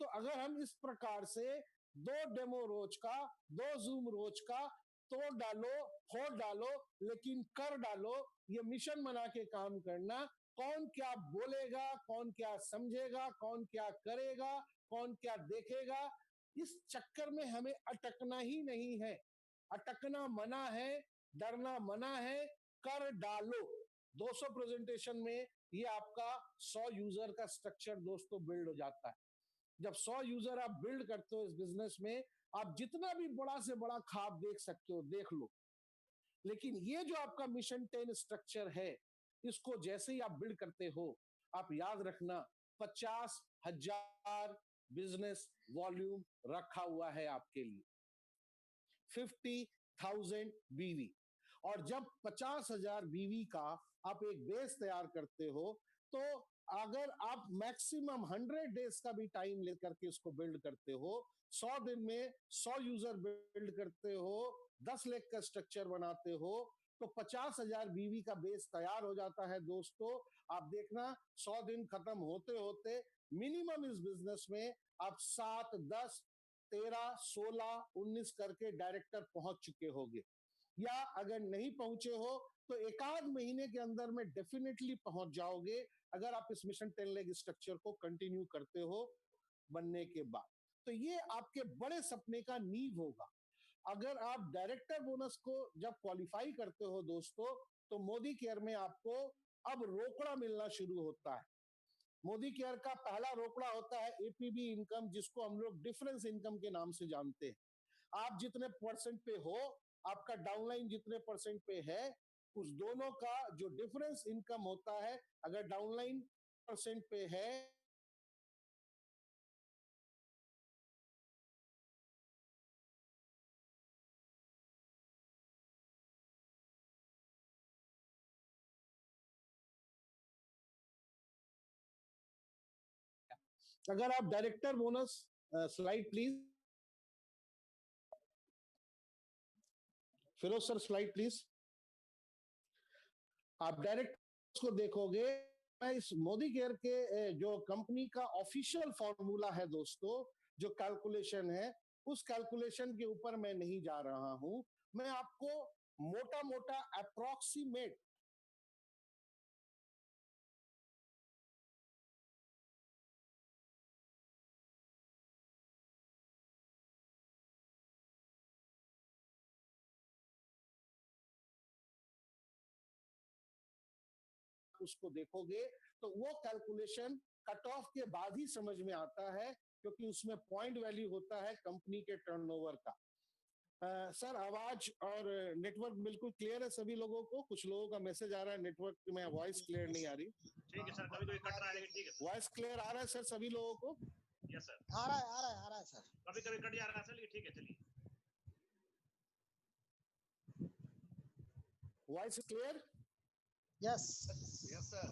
तो अगर हम इस प्रकार से 2 डेमो रोज का, 2 जूम रोज का तोड़ डालो, फोड़ डालो, लेकिन कर डालो, ये मिशन बना के काम करना, कौन क्या बोलेगा, कौन क्या समझेगा, कौन क्या करेगा, कौन क्या देखेगा, इस चक्कर में हमें अटकना ही नहीं है। अटकना मना है, डरना मना है, कर डालो। 200 प्रेजेंटेशन में ये आपका 100 यूजर का स्ट्रक्चर दोस्तों बिल्ड हो जाता है। जब 100 यूजर आप बिल्ड करते हो इस बिजनेस में, आप जितना भी बड़ा से बड़ा ख्वाब देख सकते हो, देख लो। लेकिन ये जो आपका मिशन 10 स्ट्रक्चर है, इसको जैसे ही आप बिल्ड करते हो, आप याद रखना 50,000 बिजनेस वॉल्यूम रखा हुआ है आपके लिए, 50,000 बीवी। और जब 50,000 बीवी का आप एक बेस तैयार करते हो, तो अगर आप मैक्सिमम 100 डेज का भी टाइम लेकर के इसको बिल्ड करते हो, 100 दिन में 100 यूजर बिल्ड करते हो, 10 लाख का स्ट्रक्चर बनाते हो, तो 50,000 बीवी का बेस तैयार हो जाता है दोस्तों। आप देखना 100 दिन खत्म होते होते मिनिमम इस बिजनेस में आप 7, 10, 13, 16, 19 करके डायरेक्टर पहुंच चुके होंगे, या अगर नहीं पहुंचे हो तो एक आध महीने के अंदर में डेफिनेटली पहुंच जाओगे, अगर आप इस मिशन 10 लेग स्ट्रक्चर को कंटिन्यू करते हो बनने के बाद। तो ये आपके बड़े सपने का नींव होगा। अगर आप डायरेक्टर बोनस को जब क्वालिफाई करते हो दोस्तों, तो मोदी केयर में आपको अब रोकड़ा मिलना शुरू होता है। मोदी केयर का पहला रोकड़ा होता है एपीबी इनकम, जिसको हम लोग डिफरेंस इनकम के नाम से जानते हैं। आप जितने परसेंट पे हो, आपका डाउनलाइन जितने परसेंट पे है, उस दोनों का जो डिफरेंस इनकम होता है, अगर डाउनलाइन परसेंट पे है, अगर आप director bonus, slide please Firoz sir, slide please. आप डायरेक्ट को देखोगे, मैं इस मोदी केयर के जो कंपनी का ऑफिशियल फॉर्मूला है दोस्तों, जो कैलकुलेशन है, उस कैलकुलेशन के ऊपर मैं नहीं जा रहा हूं। मैं आपको मोटा मोटा अप्रोक्सीमेट उसको देखोगे तो वो कैलकुलेशन कट ऑफ के बाद ही समझ में आता है, क्योंकि उसमें पॉइंट वैल्यू होता है कंपनी के टर्नओवर का। सर, आवाज और नेटवर्क बिल्कुल क्लियर है सभी लोगों को? कुछ लोगों का मैसेज आ रहा है नेटवर्क में वॉइस क्लियर नहीं आ रही। ठीक है सर, कभी कभी कट रहा है लेकिन ठीक है। वॉइस क्लियर आ रहा है सर सभी लोगों को? यस सर, आ रहा है आ रहा है आ रहा है सर। कभी कभी कट जा रहा है सर, लेकिन ठीक है, चलिए। Voice clear? Yes yes sir.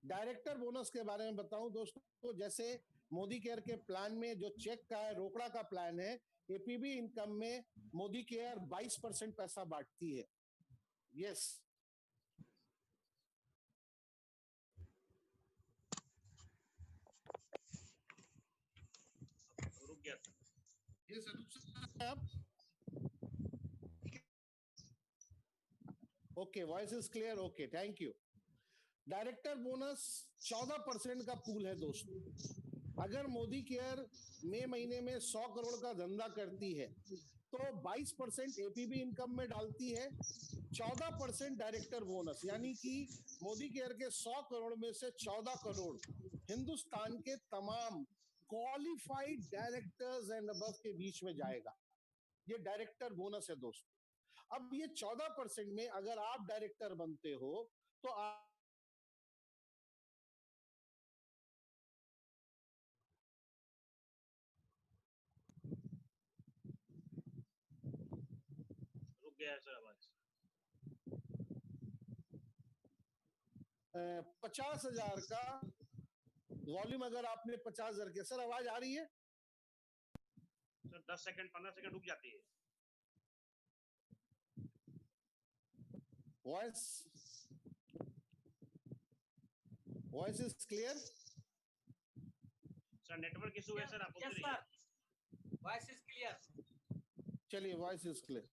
Director bonus के बारे में बताऊं दोस्तों, तो जैसे मोदी केयर के प्लान में जो चेक का है, रोकड़ा का प्लान है, एपीबी इनकम में मोदी केयर 22% पैसा बांटती है। यस, रुक गया सर। आप okay, voice is clear, okay, thank you. Director bonus 14% का पूल है दोस्तों। अगर मोदी केयर मई महीने में 100 करोड़ का धंधा करती है, तो 22% एपीबी इनकम में डालती है, 14% डायरेक्टर बोनस, यानी कि मोदी केयर के 100 करोड़ में से 14 करोड़ हिंदुस्तान के तमाम क्वालिफाइड डायरेक्टर्स एंड अबव के बीच में जाएगा। ये डायरेक्टर बोनस है दोस्तों। अब ये 14% में अगर आप डायरेक्टर बनते हो तो आप रुक गया है सर आवाज। 50,000 का वॉल्यूम अगर आपने 50,000 के, सर आवाज आ रही है सर? 10 सेकंड 15 सेकंड रुक जाती है। Voice is clear? Sir network issue है सर, आप बोलते यस रहिए। Sir, voice is clear. चलिए, voice is clear.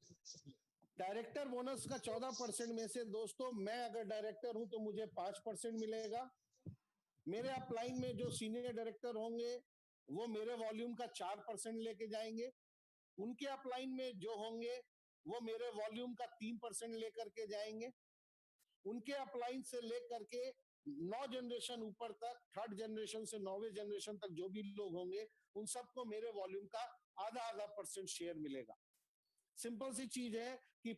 Director bonus का 14% में से दोस्तों, मैं अगर डायरेक्टर हूं तो मुझे 5% मिलेगा। मेरे अपलाइन में जो सीनियर डायरेक्टर होंगे वो मेरे वॉल्यूम का 4% लेके जाएंगे। उनके अपलाइन में जो होंगे वो मेरे वॉल्यूम का 3% लेकर के जाएंगे। उनके अपलाइन से लेकर के 9 जनरेशन ऊपर तक, 3rd जनरेशन से 9वें जनरेशन तक जो भी लोग होंगे उन सबको मेरे वॉल्यूम का आधा % शेयर मिलेगा। सिंपल सी चीज है कि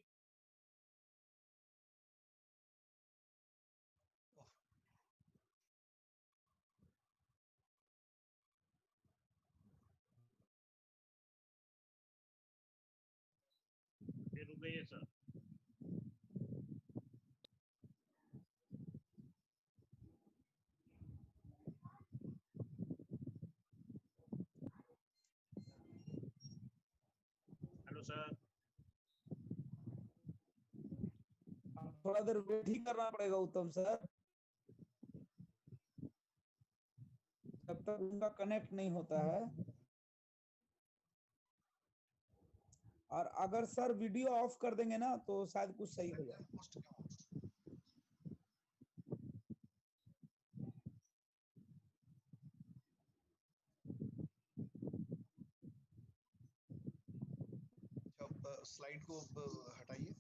फिर रुक गई है सर। Hello sir. थोड़ा देर वेट ही करना पड़ेगा उत्तम सर, जब तक उनका कनेक्ट नहीं होता है। और अगर सर वीडियो ऑफ कर देंगे ना तो शायद कुछ सही हो जाए। स्लाइड को हटाइए।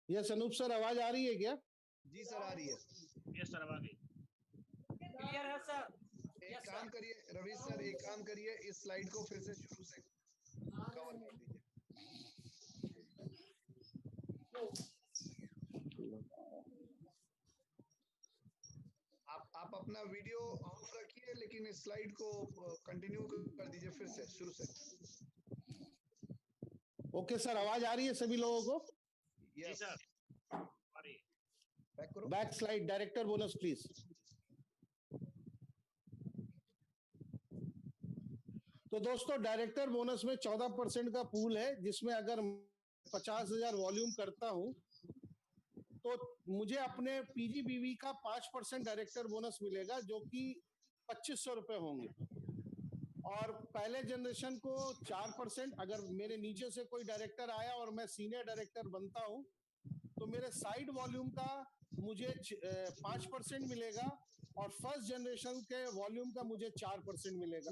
यस अनूप सर, आवाज आ रही है क्या? जी सर, आ रही है। यस सर, आवाज क्लियर है सर। एक काम करिए रवि सर, एक काम करिए, इस स्लाइड को फिर से शुरू से कवर कर दीजिए। आप अपना वीडियो ऑफ रखिए, लेकिन इस स्लाइड को कंटिन्यू कर दीजिए फिर से शुरू से। ओके सर, आवाज आ रही है सभी लोगों को? जी सर, आ रही है। बैक करो। Back slide, director bonus please. तो दोस्तों, डायरेक्टर बोनस में 14% का पूल है, जिसमें अगर 50,000 वॉल्यूम करता हूं तो मुझे अपने पीजीबीवी का 5% डायरेक्टर बोनस मिलेगा, जो कि 2500 रुपए होंगे। और पहले जनरेशन को 4%, अगर मेरे नीचे से कोई डायरेक्टर आया और मैं सीनियर डायरेक्टर बनता हूं तो मेरे साइड वॉल्यूम का मुझे 5% मिलेगा, और फर्स्ट जनरेशन के वॉल्यूम का मुझे 4% मिलेगा।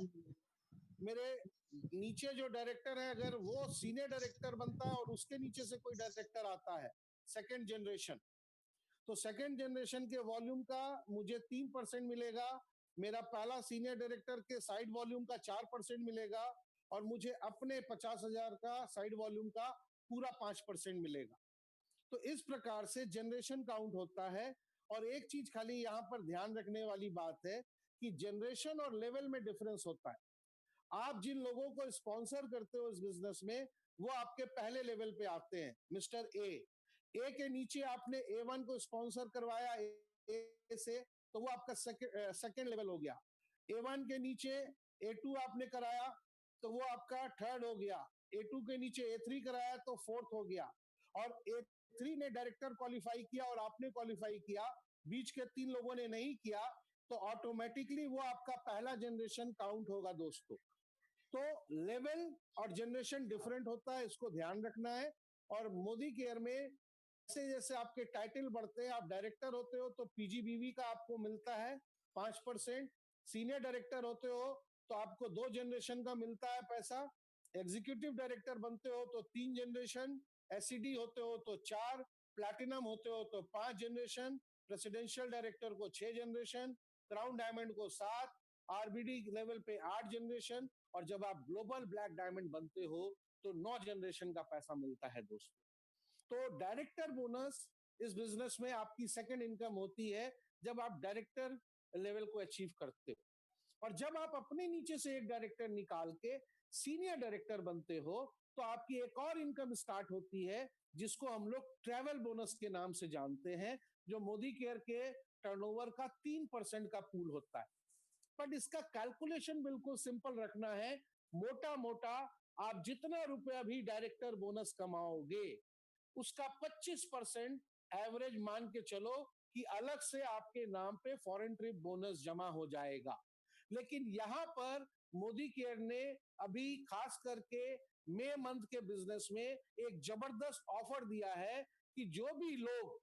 मेरे नीचे जो डायरेक्टर है, अगर वो सीनियर डायरेक्टर बनता है और उसके नीचे से कोई डायरेक्टर आता है सेकंड जनरेशन, तो सेकंड जनरेशन के वॉल्यूम का मुझे 3% मिलेगा, मेरा पहला सीनियर डायरेक्टर के साइड वॉल्यूम का 4% मिलेगा, और मुझे अपने 50,000 का साइड वॉल्यूम का पूरा 5% मिलेगा। तो इस प्रकार से जनरेशन काउंट होता है। और एक चीज खाली यहाँ पर ध्यान रखने वाली बात है कि जनरेशन और लेवल में डिफरेंस होता है। आप जिन लोगों को स्पॉन्सर करते हो इस बिजनेस में, वो आपके पहले लेवल पे आते हैं। मिस्टर ए के नीचे आपने A1 को स्पॉन्सर करवाया ए से, तो वो आपका सेकंड लेवल हो गया। A1 के नीचे A2 आपने कराया, तो वो आपका थर्ड हो गया, A2 के नीचे A3 कराया तो फोर्थ हो गया, और A3 ने डायरेक्टर क्वालिफाई किया और आपने क्वालिफाई किया, बीच के 3 लोगों ने नहीं किया, तो ऑटोमेटिकली वो आपका पहला जनरेशन काउंट होगा दोस्तों। तो लेवल और जनरेशन डिफरेंट होता है, इसको ध्यान रखना है। और मोदी केयर में जैसे जैसे आपके टाइटल बढ़ते हैं, आप डायरेक्टर होते हो तो पीजीबीवी का आपको मिलता है 5%, सीनियर डायरेक्टर होते हो तो आपको 2 जनरेशन का मिलता है पैसा, एग्जीक्यूटिव डायरेक्टर बनते हो तो 3 जनरेशन, एसईडी होते हो तो 4, प्लैटिनम होते हो तो 5 जनरेशन, प्रेसिडेंशियल डायरेक्टर को 6 जनरेशन, क्राउन डायमंड को 7, आरबीडी लेवल पे 8 जनरेशन, और जब आप ग्लोबल ब्लैक डायमंड बनते हो तो 9 जनरेशन का पैसा मिलता है दोस्तों। तो डायरेक्टर बोनस इस बिजनेस में आपकी सेकंड इनकम होती है जब आप डायरेक्टर लेवल को अचीव करते हो। और जब आप अपने नीचे से एक डायरेक्टर निकाल के सीनियर डायरेक्टर बनते हो तो आपकी एक और इनकम स्टार्ट होती है जिसको हम लोग ट्रैवल बोनस के नाम से जानते हैं, जो मोदी केयर के टर्नओवर का 3% का पूल होता है। बट इसका कैलकुलेशन बिल्कुल सिंपल रखना है, मोटा मोटा आप जितना रुपया भी डायरेक्टर बोनस कमाओगे उसका 25% एवरेज मान के चलो कि अलग से आपके नाम पे फॉरेन ट्रिप बोनस जमा हो जाएगा। लेकिन यहां पर मोदी केयर ने अभी खास करके मई मंथ के बिजनेस में एक जबरदस्त ऑफर दिया है कि जो भी लोग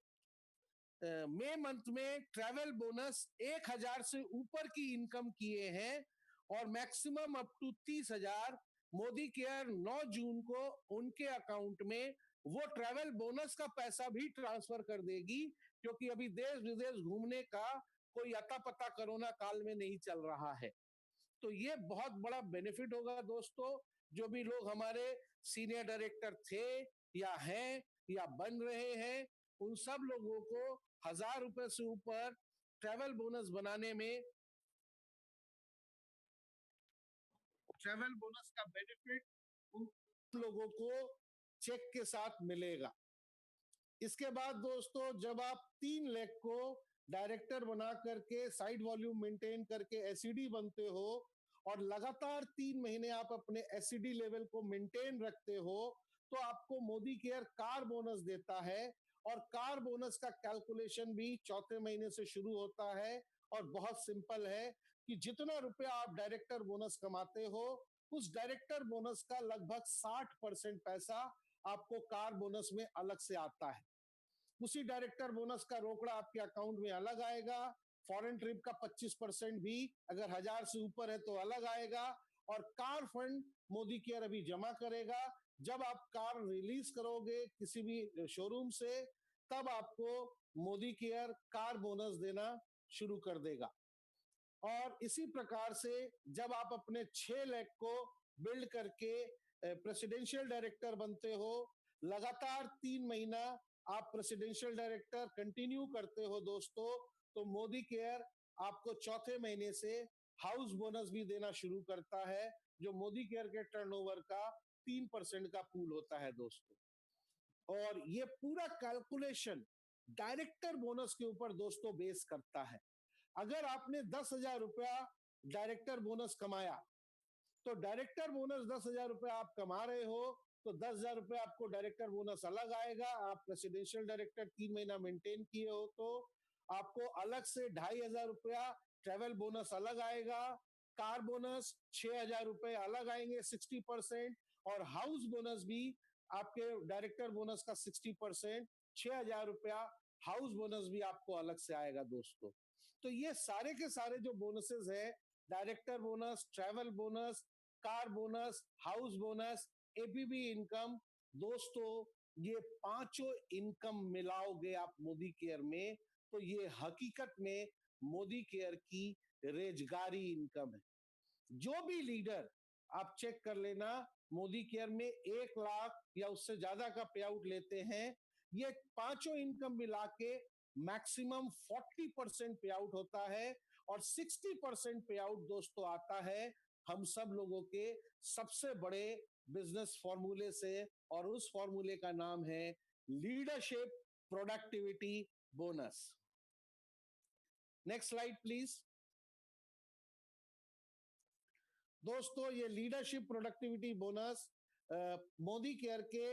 मई मंथ में ट्रैवल बोनस 1000 से ऊपर की इनकम किए हैं और maximum up to 30,000, Modi care 9 जून को उनके अकाउंट में वो ट्रैवल बोनस का पैसा भी ट्रांसफर कर देगी, क्योंकि अभी देश विदेश घूमने का कोई अता पता कोरोना काल में नहीं चल रहा है। तो ये बहुत बड़ा बेनिफिट होगा दोस्तों। जो भी लोग हमारे सीनियर डायरेक्टर थे या हैं या बन रहे हैं, उन सब लोगों को 1000 रुपए से ऊपर ट्रैवल बोनस बनाने में ट्रैवल बोनस का बेनिफिट उन लोगों को चेक के साथ मिलेगा। इसके बाद दोस्तों जब आप 3 लाख को डायरेक्टर बना करके साइड वॉल्यूम मेंटेन करके एसईडी बनते हो और लगातार 3 महीने आप अपने एसईडी लेवल को मेंटेन रखते हो तो आपको मोदी केयर कार बोनस देता है। और कार बोनस का कैलकुलेशन भी चौथे महीने से शुरू होता है और बहुत सिंपल है कि जितना रुपया आप डायरेक्टर बोनस कमाते हो उस डायरेक्टर बोनस का लगभग 60% पैसा आपको कार बोनस में अलग से आता है। उसी डायरेक्टर बोनस का रोकड़ा आपके अकाउंट में अलग आएगा, फॉरेन ट्रिप का 25% भी अगर 1000 से ऊपर है तो अलग आएगा, और कार फंड मोदी केयर अभी जमा करेगा। जब आप कार रिलीज करोगे किसी भी शोरूम से तब आपको मोदी केयर कार बोनस देना शुरू कर देगा। और इसी प्रकार से जब आप अपने 6 लाख को बिल्ड करके प्रेसिडेंशियल डायरेक्टर बनते हो, लगातार 3 महीना आप प्रेसिडेंशियल डायरेक्टर कंटिन्यू करते हो दोस्तों, तो मोदी केयर आपको चौथे महीने से हाउस बोनस भी देना शुरू करता है, जो मोदी केयर के टर्नओवर का 3% का पूल होता है दोस्तों। और ये पूरा कैलकुलेशन डायरेक्टर बोनस के ऊपर दोस्तों बेस करता है। अगर आपने 10,000 रुपया डायरेक्टर बोनस कमाया तो डायरेक्टर बोनस 10,000 रुपया आप कमा रहे हो तो 10,000 रुपया आपको डायरेक्टर बोनस अलग आएगा। आप प्रेसिडेंशियल डायरेक्टर 3 महीना मेंटेन किए हो तो आपको अलग से 2,500 रुपया ट्रैवल बोनस अलग आएगा। कार बोनस 6,000 रुपए अलग आएंगे 60%, और हाउस बोनस भी आपके डायरेक्टर बोनस का 60%, 6,000 रुपया हाउस बोनस भी आपको अलग से आएगा दोस्तों। तो ये सारे के सारे जो बोनसेस है, director bonus, travel bonus, car bonus, house bonus, APB income, दोस्तों ये पांचों इनकम मिलाओगे आप मोदी केयर में तो ये हकीकत में मोदी केयर की रोजगारी इनकम है। जो भी लीडर आप चेक कर लेना मोदी केयर में 1 लाख या उससे ज्यादा का पे आउट लेते हैं, ये पांचों इनकम मिला के मैक्सिमम 40% पे आउट होता है, और 60% पे आउट दोस्तों आता है हम सब लोगों के सबसे बड़े बिजनेस फॉर्मूले से, और उस फॉर्मूले का नाम है leadership productivity bonus. Next slide please. दोस्तों ये leadership productivity bonus Modi care के